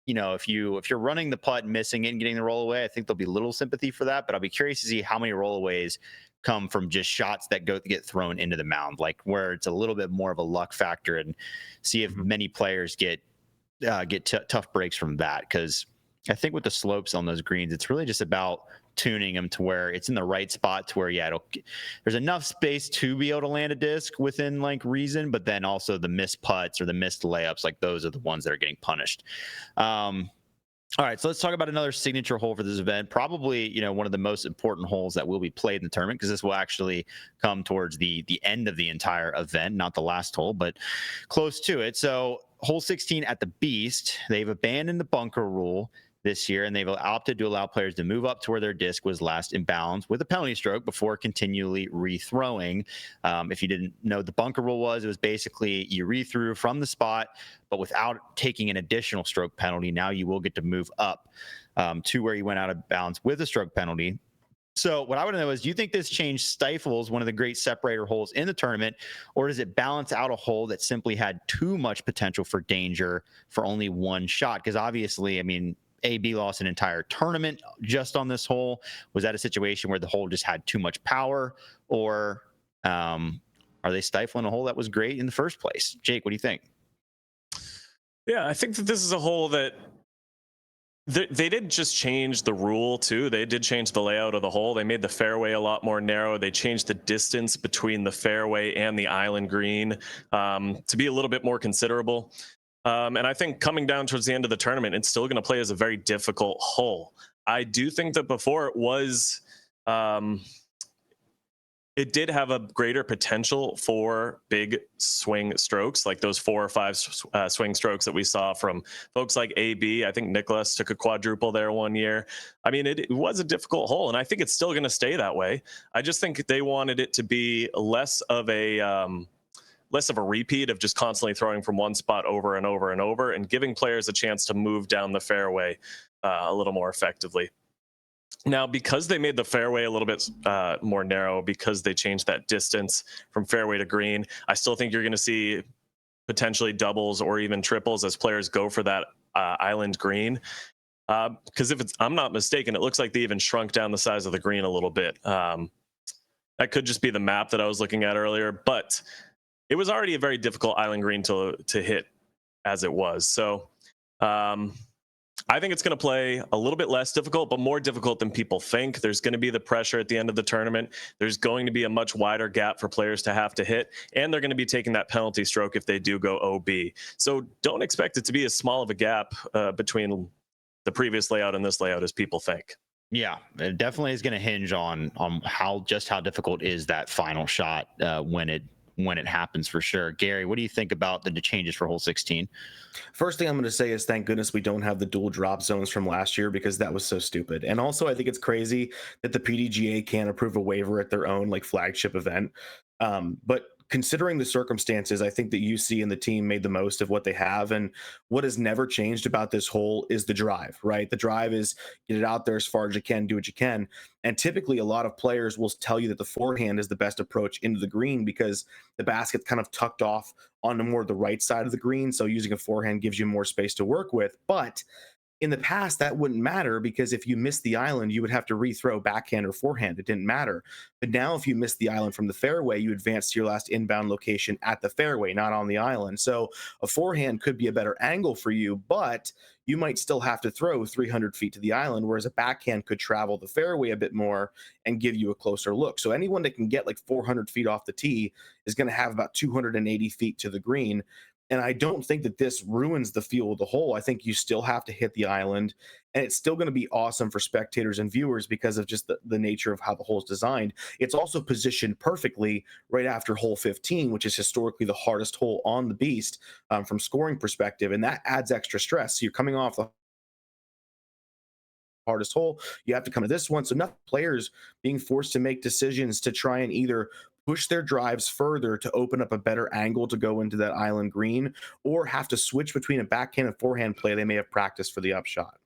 Speaker 1: you know, if you're running the putt, missing it and getting the rollaway, I think there'll be little sympathy for that, but I'll be curious to see how many rollaways come from just shots that get thrown into the mound, like where it's a little bit more of a luck factor, and see if many players get tough breaks from that. Because I think with the slopes on those greens, it's really just about tuning them to where it's in the right spot to where there's enough space to be able to land a disc within like reason, but then also the missed putts or the missed layups, like those are the ones that are getting punished. All right, so let's talk about another signature hole for this event. Probably, you know, one of the most important holes that will be played in the tournament, because this will actually come towards the end of the entire event, not the last hole, but close to it. So hole 16 at the Beast, they've abandoned the bunker rule this year, and they've opted to allow players to move up to where their disc was last in bounds with a penalty stroke before continually rethrowing. If you didn't know what the bunker rule was, it was basically you rethrew from the spot, but without taking an additional stroke penalty. Now you will get to move up to where you went out of bounds with a stroke penalty. So what I want to know is, do you think this change stifles one of the great separator holes in the tournament, or does it balance out a hole that simply had too much potential for danger for only one shot? Because obviously, I mean, AB lost an entire tournament just on this hole. Was that a situation where the hole just had too much power, or are they stifling a hole that was great in the first place? Jake, what do you think?
Speaker 5: Yeah, I think that this is a hole that They did just change the rule too. They did change the layout of the hole. They made the fairway a lot more narrow. They changed the distance between the fairway and the island green to be a little bit more considerable. And I think coming down towards the end of the tournament, it's still going to play as a very difficult hole. I do think that before it was, it did have a greater potential for big swing strokes, like those 4 or 5 swing strokes that we saw from folks like AB. I think Nicholas took a quadruple there one year. I mean, it was a difficult hole, and I think it's still going to stay that way. I just think they wanted it to be less of a repeat of just constantly throwing from one spot over and over and over, and giving players a chance to move down the fairway a little more effectively. Now, because they made the fairway a little bit more narrow, because they changed that distance from fairway to green, I still think you're going to see potentially doubles or even triples as players go for that island green. Because if I'm not mistaken, it looks like they even shrunk down the size of the green a little bit. That could just be the map that I was looking at earlier, but it was already a very difficult island green to hit as it was. So I think it's going to play a little bit less difficult, but more difficult than people think. There's going to be the pressure at the end of the tournament. There's going to be a much wider gap for players to have to hit, and they're going to be taking that penalty stroke if they do go OB. So don't expect it to be as small of a gap between the previous layout and this layout as people think.
Speaker 1: Yeah, it definitely is going to hinge on how difficult is that final shot when it happens, for sure. Gary, what do you think about the changes for hole 16?
Speaker 2: First thing I'm going to say is thank goodness we don't have the dual drop zones from last year, because that was so stupid. And also, I think it's crazy that the PDGA can't approve a waiver at their own like flagship event. But considering the circumstances, I think that UC and the team made the most of what they have. And what has never changed about this hole is the drive, right? The drive is get it out there as far as you can, do what you can. And typically a lot of players will tell you that the forehand is the best approach into the green, because the basket's kind of tucked off on more the right side of the green. So using a forehand gives you more space to work with. But in the past, that wouldn't matter, because if you missed the island, you would have to rethrow backhand or forehand. It didn't matter. But now if you missed the island from the fairway, you advance to your last inbound location at the fairway, not on the island. So a forehand could be a better angle for you, but you might still have to throw 300 feet to the island, whereas a backhand could travel the fairway a bit more and give you a closer look. So anyone that can get like 400 feet off the tee is going to have about 280 feet to the green. And I don't think that this ruins the feel of the hole. I think you still have to hit the island, and it's still going to be awesome for spectators and viewers because of just the nature of how the hole is designed. It's also positioned perfectly right after hole 15, which is historically the hardest hole on the beast from scoring perspective, and that adds extra stress. So you're coming off the hardest hole, you have to come to this one. So enough players being forced to make decisions to try and either push their drives further to open up a better angle to go into that island green, or have to switch between a backhand and forehand play they may have practiced for the upshot.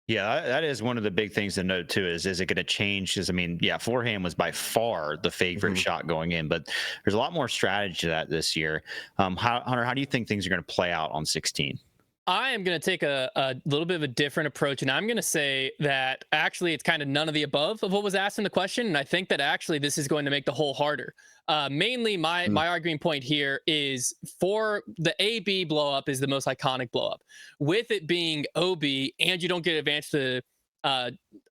Speaker 1: Yeah, that is one of the big things to note too. Is it going to change? Because I mean, yeah, forehand was by far the favorite shot going in, but there's a lot more strategy to that this year. Hunter, how do you think things are going to play out on 16?
Speaker 4: I am going to take a little bit of a different approach, and I'm going to say that actually it's kind of none of the above of what was asked in the question, and I think that actually this is going to make the hole harder. Mainly, my arguing point here is for the AB blow up is the most iconic blow up. With it being OB and you don't get advanced to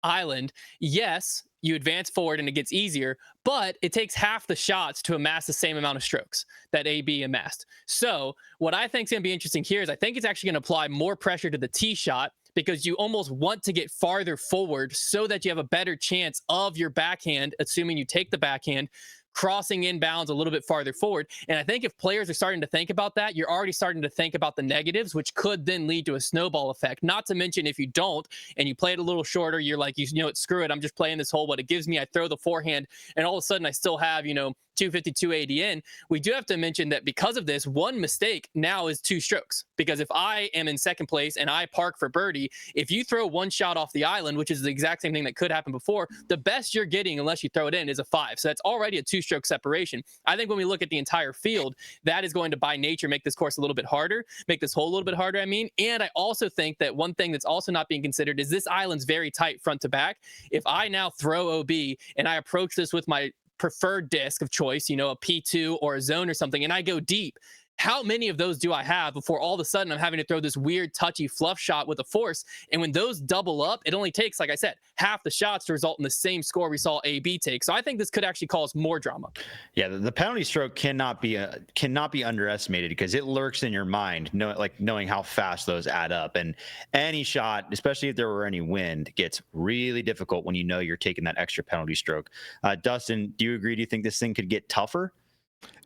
Speaker 4: island, yes, you advance forward and it gets easier, but it takes half the shots to amass the same amount of strokes that AB amassed. So what I think is going to be interesting here is I think it's actually going to apply more pressure to the tee shot, because you almost want to get farther forward so that you have a better chance of your backhand, assuming you take the backhand, crossing inbounds a little bit farther forward. And I think if players are starting to think about that, you're already starting to think about the negatives, which could then lead to a snowball effect. Not to mention, if you don't and you play it a little shorter, you're like, you know what, screw it, I'm just playing this hole. What it gives me, I throw the forehand, and all of a sudden I still have, 250, 280 in. We do have to mention that because of this, one mistake now is 2 strokes. Because if I am in second place and I park for birdie, if you throw one shot off the island, which is the exact same thing that could happen before, the best you're getting, unless you throw it in, is a 5. So that's already a 2-stroke separation. I think when we look at the entire field, that is going to, by nature, make this course a little bit harder, make this hole a little bit harder, And I also think that one thing that's also not being considered is this island's very tight front to back. If I now throw OB and I approach this with my preferred disc of choice, a P2 or a zone or something, and I go deep, how many of those do I have before all of a sudden I'm having to throw this weird touchy fluff shot with a force? And when those double up, it only takes, like I said, half the shots to result in the same score we saw AB take. So I think this could actually cause more drama.
Speaker 1: Yeah, the penalty stroke cannot be underestimated because it lurks in your mind, knowing how fast those add up. And any shot, especially if there were any wind, gets really difficult when you know you're taking that extra penalty stroke. Dustin, do you agree? Do you think this thing could get tougher?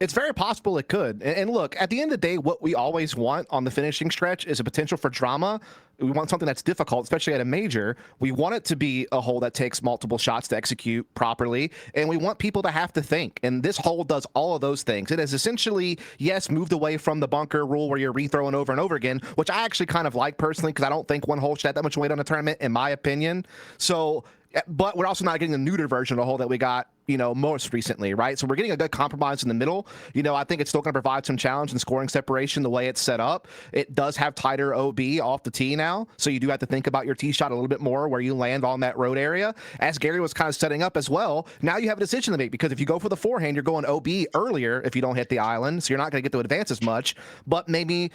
Speaker 3: It's very possible it could. And look, at the end of the day, what we always want on the finishing stretch is a potential for drama. We want something that's difficult, especially at a major. We want it to be a hole that takes multiple shots to execute properly, and we want people to have to think. And this hole does all of those things. It has essentially, yes, moved away from the bunker rule where you're rethrowing over and over again, which I actually kind of like personally because I don't think one hole should have that much weight on a tournament, in my opinion. So, but we're also not getting the neuter version of the hole that we got, most recently, right? So we're getting a good compromise in the middle. I think it's still going to provide some challenge and scoring separation the way it's set up. It does have tighter OB off the tee now, so you do have to think about your tee shot a little bit more where you land on that road area. As Gary was kind of setting up as well, now you have a decision to make because if you go for the forehand, you're going OB earlier if you don't hit the island, so you're not going to get to advance as much, but maybe,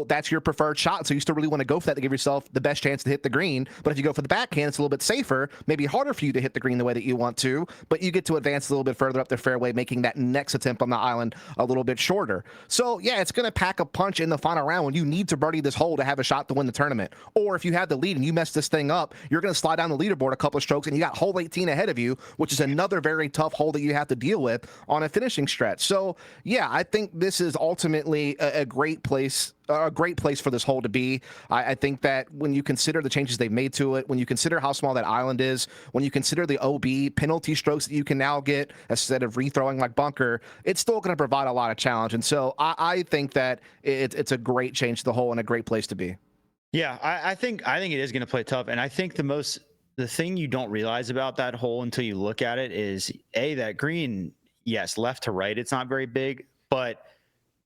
Speaker 3: that's your preferred shot, so you still really want to go for that to give yourself the best chance to hit the green. But if you go for the backhand, it's a little bit safer, maybe harder for you to hit the green the way that you want to, but you get to advance a little bit further up the fairway, making that next attempt on the island a little bit shorter. So yeah, it's going to pack a punch in the final round when you need to birdie this hole to have a shot to win the tournament. Or if you have the lead and you mess this thing up, you're going to slide down the leaderboard a couple of strokes and you got hole 18 ahead of you, which is another very tough hole that you have to deal with on a finishing stretch. So yeah, I think this is ultimately a great place for this hole to be. I think that when you consider the changes they've made to it, when you consider how small that island is, when you consider the OB penalty strokes that you can now get instead of rethrowing like bunker, it's still going to provide a lot of challenge. And so I think that it's a great change to the hole and a great place to be.
Speaker 1: Yeah, I think it is going to play tough. And I think the thing you don't realize about that hole until you look at it is that green, yes, left to right, it's not very big, but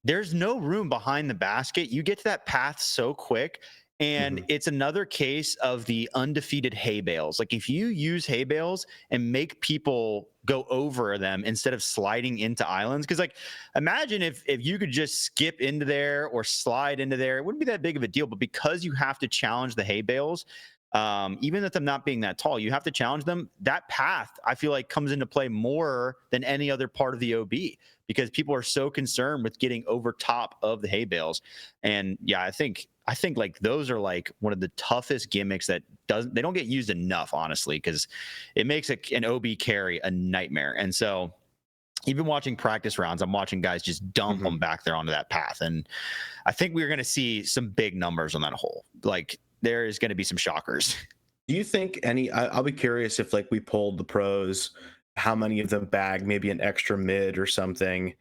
Speaker 1: there's no room behind the basket. You get to that path so quick. And it's another case of the undefeated hay bales. Like if you use hay bales and make people go over them instead of sliding into islands, because like imagine if you could just skip into there or slide into there, it wouldn't be that big of a deal. But because you have to challenge the hay bales, even with them not being that tall, you have to challenge them. That path, I feel like, comes into play more than any other part of the OB because people are so concerned with getting over top of the hay bales. And yeah, I think like those are like one of the toughest gimmicks that they don't get used enough, honestly, because it makes an OB carry a nightmare. And so even watching practice rounds, I'm watching guys just dump them back there onto that path. And I think we're going to see some big numbers on that hole. Like there is going to be some shockers.
Speaker 2: Do you think I'll be curious if like we polled the pros, how many of them bag maybe an extra mid or something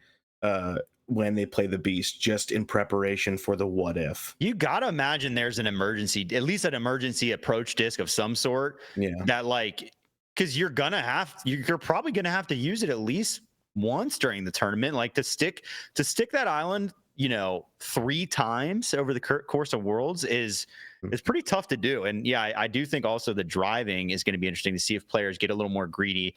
Speaker 2: when they play the beast, just in preparation for the what if?
Speaker 1: You got to imagine there's an emergency, at least an emergency approach disc of some sort. Yeah. That like, because you're probably going to have to use it at least once during the tournament, like to stick that island, 3 times over the course of Worlds is pretty tough to do. And yeah, I do think also the driving is going to be interesting to see if players get a little more greedy.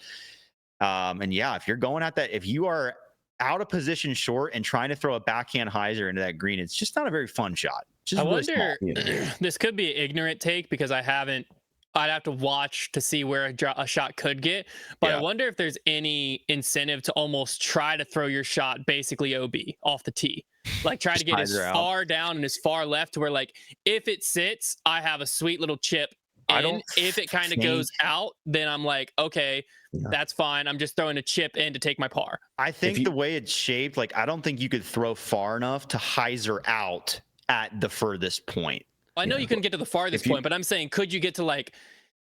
Speaker 1: And yeah, if you're going at that, if you are out of position short and trying to throw a backhand hyzer into that green, it's just not a very fun shot.
Speaker 4: I wonder, this could be an ignorant take because I'd have to watch to see where a shot could get, but I wonder if there's any incentive to almost try to throw your shot basically OB off the tee. Like try to get as far down and as far left to where like if it sits, I have a sweet little chip. If it kind of goes out, then I'm like, okay, that's fine. I'm just throwing a chip in to take my par.
Speaker 1: I think the way it's shaped, like I don't think you could throw far enough to hyzer out at the furthest point.
Speaker 4: I know you couldn't get to the farthest point, but I'm saying, could you get to like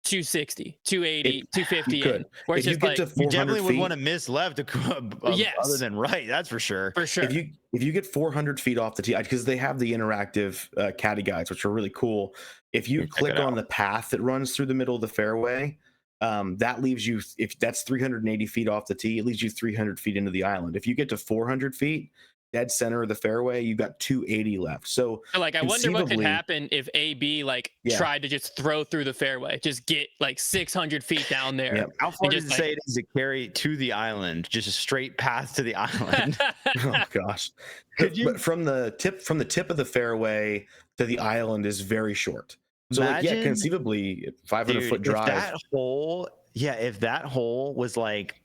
Speaker 4: 260, 280, 250 in? Where it's
Speaker 2: just like,
Speaker 1: you definitely would want to miss left other than right. That's for sure.
Speaker 4: For sure.
Speaker 2: If you get 400 feet off the tee, because they have the interactive caddy guides, which are really cool. If you click on the path that runs through the middle of the fairway, that leaves you, if that's 380 feet off the tee, it leaves you 300 feet into the island. If you get to 400 feet, dead center of the fairway, you've got 280 left. So
Speaker 4: like, I wonder what could happen if AB like tried to just throw through the fairway, just get like 600 feet down there.
Speaker 2: Yep.
Speaker 1: How far does it say it is to carry to the island? Just a straight path to the island.
Speaker 2: Oh gosh. But from the tip of the fairway to the island is very short. So
Speaker 1: Imagine,
Speaker 2: like, conceivably 500-foot drive.
Speaker 1: If that hole was like,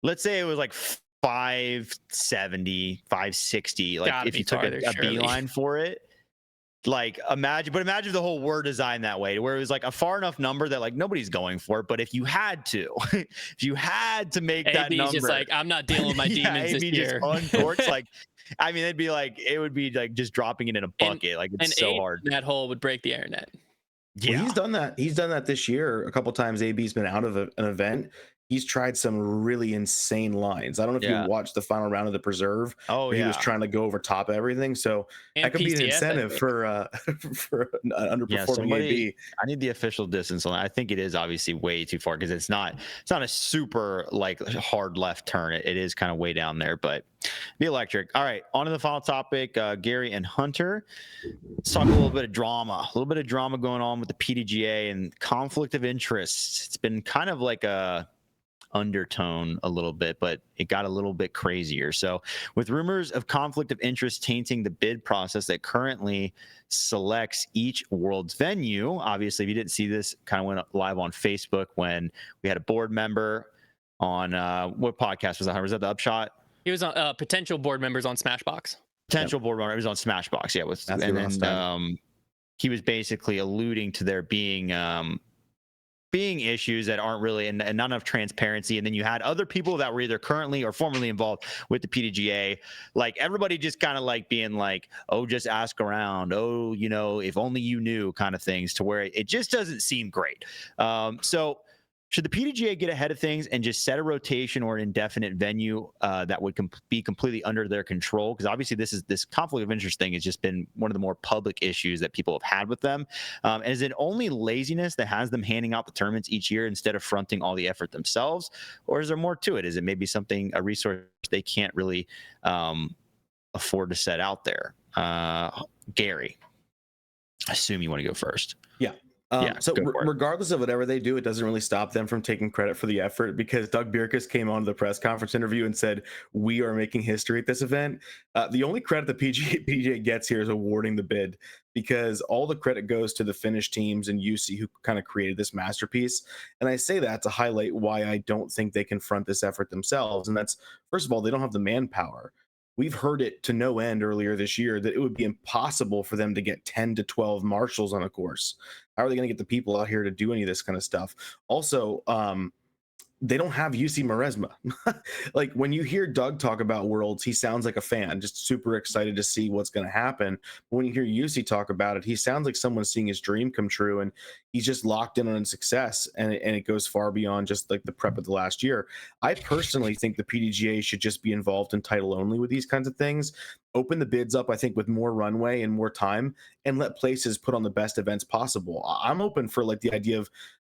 Speaker 1: let's say it was like 570, 560, like
Speaker 4: Gotta
Speaker 1: if you took a beeline for it, like imagine if the whole were designed that way, where it was like a far enough number that like nobody's going for it, but if you had to make that number,
Speaker 4: just like, I'm not dealing with my demons this year.
Speaker 1: Just uncorks, like, I mean, it would be like just dropping it in a bucket. Like, it's so hard.
Speaker 4: That hole would break the internet.
Speaker 2: Yeah, well, he's done that this year a couple times. AB's been out of an event. He's tried some really insane lines. I don't know if you watched the final round of the Preserve. He was trying to go over top of everything. So that could be an incentive for underperforming AB.
Speaker 1: I need the official distance on that. I think it is obviously way too far because it's not a super like hard left turn. It is kind of way down there, but be electric. All right, on to the final topic. Gary and Hunter. Let's talk a little bit of drama. A little bit of drama going on with the PDGA and conflict of interest. It's been kind of like a undertone a little bit, but it got a little bit crazier. So with rumors of conflict of interest tainting the bid process that currently selects each world's venue, obviously if you didn't see this, kind of went live on Facebook when we had a board member on what podcast was that? Was that the Upshot?
Speaker 4: He was on potential board members on Smashbox.
Speaker 1: Board member. It was on Smashbox. Yeah, and then he was basically alluding to there being issues that aren't really and not enough transparency. And then you had other people that were either currently or formerly involved with the PDGA, like everybody just kind of like being like, oh, just ask around. Oh, you know, if only you knew kind of things, to where it just doesn't seem great. So should the PDGA get ahead of things and just set a rotation or an indefinite venue that would be completely under their control? Because obviously this conflict of interest thing has just been one of the more public issues that people have had with them. And is it only laziness that has them handing out the tournaments each year instead of fronting all the effort themselves? Or is there more to it? Is it maybe a resource they can't really afford to set out there? Gary, I assume you want to go first.
Speaker 2: Yeah. So regardless of whatever they do, it doesn't really stop them from taking credit for the effort, because Doug Bierkus came on the press conference interview and said, we are making history at this event. The only credit the PGA gets here is awarding the bid, because all the credit goes to the Finnish teams and UC who kind of created this masterpiece. And I say that to highlight why I don't think they can front this effort themselves. And that's, first of all, they don't have the manpower. We've heard it to no end earlier this year that it would be impossible for them to get 10 to 12 marshals on a course. How are they going to get the people out here to do any of this kind of stuff? Also, they don't have UC Maresma. Like, when you hear Doug talk about Worlds, he sounds like a fan, just super excited to see what's going to happen. But when you hear UC talk about it, he sounds like someone seeing his dream come true, and he's just locked in on success, and it goes far beyond just like the prep of the last year. I personally think the PDGA should just be involved in title only with these kinds of things. Open the bids up, I think, with more runway and more time, and let places put on the best events possible. I'm open for like the idea of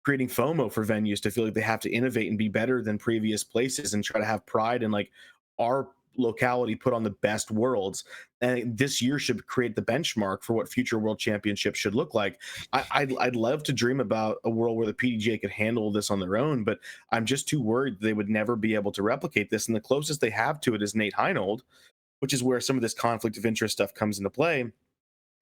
Speaker 2: creating FOMO for venues to feel like they have to innovate and be better than previous places and try to have pride in like our locality put on the best worlds. And this year should create the benchmark for what future world championships should look like. I'd love to dream about a world where the PDGA could handle this on their own, but I'm just too worried they would never be able to replicate this. And the closest they have to it is Nate Heinold, which is where some of this conflict of interest stuff comes into play.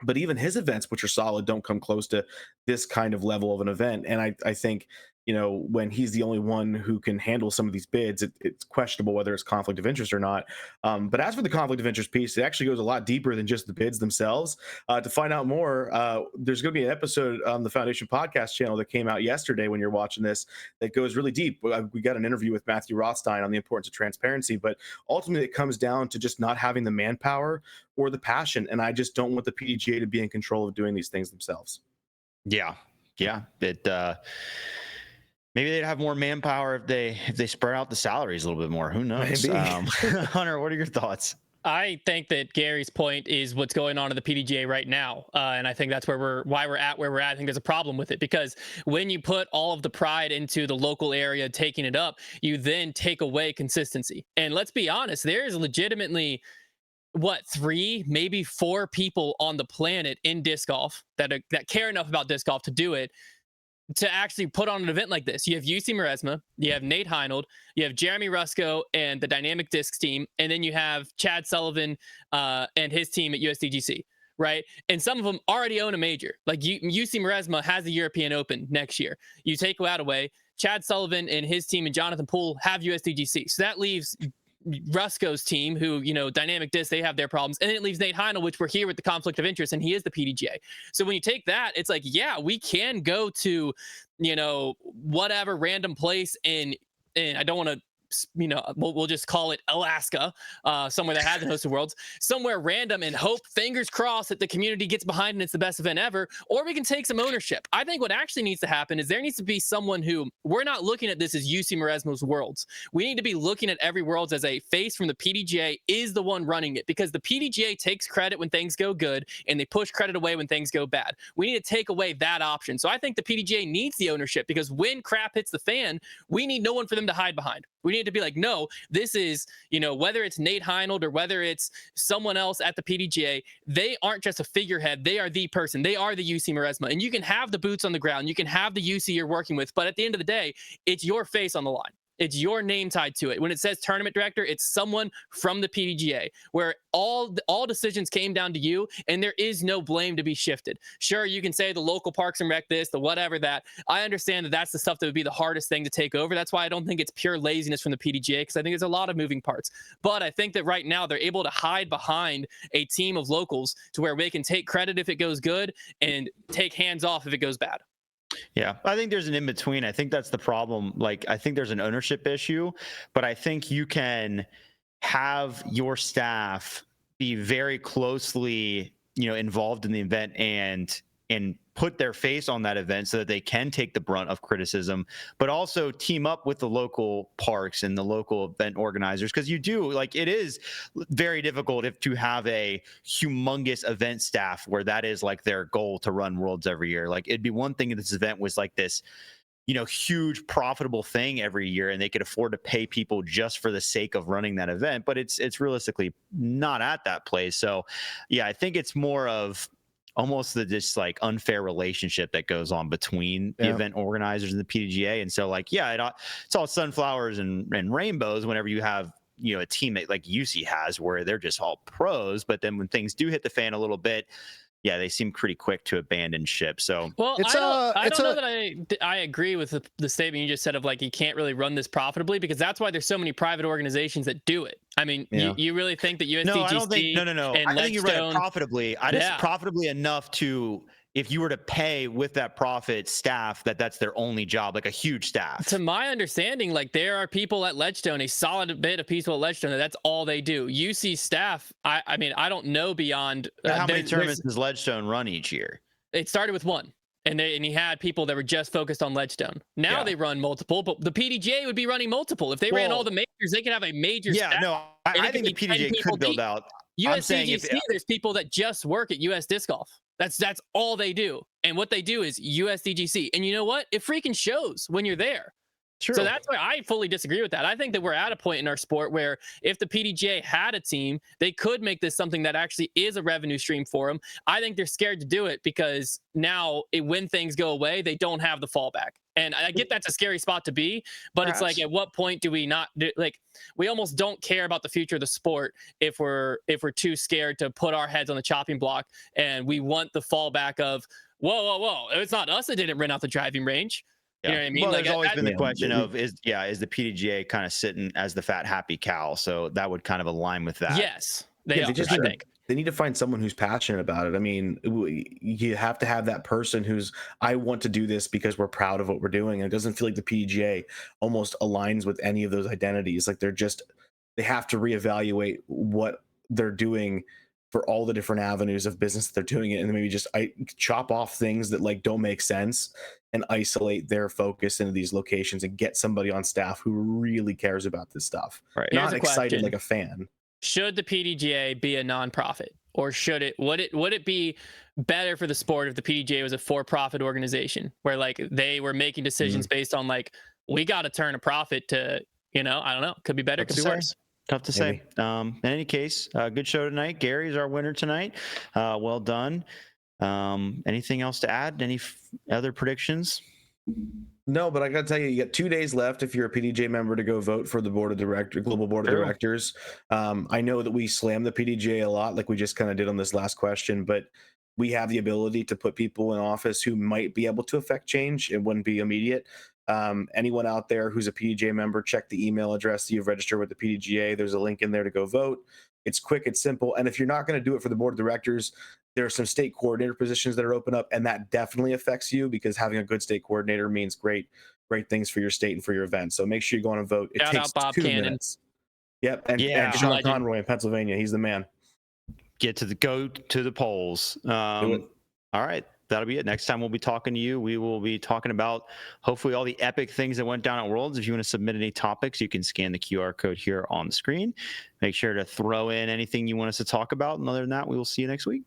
Speaker 2: But even his events, which are solid, don't come close to this kind of level of an event. And I think, you know, when he's the only one who can handle some of these bids, it's questionable whether it's conflict of interest or not. But as for the conflict of interest piece, it actually goes a lot deeper than just the bids themselves. To find out more, there's going to be an episode on the Foundation Podcast channel that came out yesterday when you're watching this that goes really deep. We got an interview with Matthew Rothstein on the importance of transparency, but ultimately it comes down to just not having the manpower or the passion. And I just don't want the PDGA to be in control of doing these things themselves.
Speaker 1: Yeah. Maybe they'd have more manpower if they spread out the salaries a little bit more. Who knows? Hunter, what are your thoughts?
Speaker 4: I think that Gary's point is what's going on in the PDGA right now, and I think that's why we're at where we're at. I think there's a problem with it, because when you put all of the pride into the local area taking it up, you then take away consistency. And let's be honest, there is legitimately 3, maybe 4 people on the planet in disc golf that care enough about disc golf to do it, to actually put on an event like this. You have UC Maresma, you have Nate Heinold, you have Jeremy Rusko and the Dynamic Discs team, and then you have Chad Sullivan and his team at USDGC, right? And some of them already own a major. Like UC Maresma has the European Open next year. You take that away, Chad Sullivan and his team and Jonathan Poole have USDGC. So that leaves Rusko's team, who, Dynamic Disc, they have their problems. And then it leaves Nate Heinold, which we're here with the conflict of interest, and he is the PDGA. So when you take that, it's like, yeah, we can go to, whatever random place in I don't want to, we'll just call it Alaska, somewhere that hasn't hosted Worlds, somewhere random, and hope, fingers crossed, that the community gets behind and it's the best event ever. Or we can take some ownership. I think what actually needs to happen is there needs to be someone who, we're not looking at this as UC Maresmo's Worlds. We need to be looking at every Worlds as a face from the PDGA is the one running it, because the PDGA takes credit when things go good and they push credit away when things go bad. We need to take away that option. So I think the PDGA needs the ownership, because when crap hits the fan, we need no one for them to hide behind. We need to be like, no, this is, whether it's Nate Heinold or whether it's someone else at the PDGA, they aren't just a figurehead. They are the person. They are the UC Maresma. And you can have the boots on the ground. You can have the UC you're working with. But at the end of the day, it's your face on the line. It's your name tied to it. When it says tournament director, it's someone from the PDGA, where all decisions came down to you, and there is no blame to be shifted. Sure, you can say the local parks and rec this, the whatever that. I understand that that's the stuff that would be the hardest thing to take over. That's why I don't think it's pure laziness from the PDGA, because I think there's a lot of moving parts. But I think that right now they're able to hide behind a team of locals to where they can take credit if it goes good and take hands off if it goes bad.
Speaker 1: Yeah, I think there's an in-between. I think that's the problem. Like, I think there's an ownership issue, but I think you can have your staff be very closely, involved in the event and put their face on that event so that they can take the brunt of criticism, but also team up with the local parks and the local event organizers. Because it is very difficult to have a humongous event staff where that is like their goal to run Worlds every year. Like, it'd be one thing if this event was like this, huge profitable thing every year, and they could afford to pay people just for the sake of running that event. But it's realistically not at that place. So yeah, I think it's more of almost this like unfair relationship that goes on between the event organizers and the PDGA. And so it's all sunflowers and rainbows whenever you have, a teammate like UC has, where they're just all pros. But then when things do hit the fan a little bit, yeah, they seem pretty quick to abandon ship. So,
Speaker 4: well, I don't know that I agree with the statement you just said of like, you can't really run this profitably, because that's why there's so many private organizations that do it. I mean, you really think that USDGC?
Speaker 1: No, I don't think. No. I think you run it profitably. Just profitably enough to, if you were to pay with that profit staff, that's their only job, like a huge staff.
Speaker 4: To my understanding, like, there are people at Ledgestone, a solid bit of people at Ledgestone, that's all they do. UC staff, I mean, I don't know beyond.
Speaker 1: How many tournaments does Ledgestone run each year?
Speaker 4: It started with one. And he had people that were just focused on Ledgestone. Now they run multiple, but the PDGA would be running multiple. If they ran all the majors, they could have a major staff.
Speaker 1: No, I think the PDGA could build out.
Speaker 4: USDGC, there's people that just work at US Disc Golf. That's all they do. And what they do is USDGC. And you know what? It freaking shows when you're there. True. So that's why I fully disagree with that. I think that we're at a point in our sport where if the PDGA had a team, they could make this something that actually is a revenue stream for them. I think they're scared to do it because now when things go away, they don't have the fallback. And I get that's a scary spot to be, but It's like, at what point do we not do, like, we almost don't care about the future of the sport if we're too scared to put our heads on the chopping block, and we want the fallback of, whoa, it's not us that didn't rent out the driving range. You know what I mean?
Speaker 1: Well, there's always been the question of, is the PDGA kind of sitting as the fat, happy cow? So that would kind of align with that.
Speaker 4: Yes, they think.
Speaker 2: They need to find someone who's passionate about it. I mean, you have to have that person who's, I want to do this because we're proud of what we're doing. And it doesn't feel like the PDGA almost aligns with any of those identities. Like, they have to reevaluate what they're doing for all the different avenues of business that they're doing it, and then maybe just chop off things that like don't make sense and isolate their focus into these locations and get somebody on staff who really cares about this stuff.
Speaker 1: Right.
Speaker 2: Not excited like a fan.
Speaker 4: Should the PDGA be a nonprofit, or would it be better for the sport if the PDGA was a for-profit organization where like they were making decisions based on like, we got to turn a profit to, I don't know, could be better, could be worse.
Speaker 1: Tough to say. In any case, good show tonight. Gary's our winner tonight. Well done. Anything else to add? Any other predictions?
Speaker 2: No, but I got to tell you, you got 2 days left if you're a PDGA member to go vote for the global board of directors. I know that we slam the PDGA a lot, like we just kind of did on this last question, but we have the ability to put people in office who might be able to affect change. It wouldn't be immediate. Anyone out there who's a PDGA member, check the email address that you've registered with the PDGA. There's a link in there to go vote. It's quick, it's simple. And if you're not going to do it for the board of directors, there are some state coordinator positions that are open up, and that definitely affects you because having a good state coordinator means great things for your state and for your event. So make sure you go on and vote. It takes 2 minutes. Yep, and Sean Conroy in Pennsylvania, he's the man.
Speaker 1: Go to the polls. All right, that'll be it. Next time we'll be talking to you. We will be talking about hopefully all the epic things that went down at Worlds. If you want to submit any topics, you can scan the QR code here on the screen. Make sure to throw in anything you want us to talk about. And other than that, we will see you next week.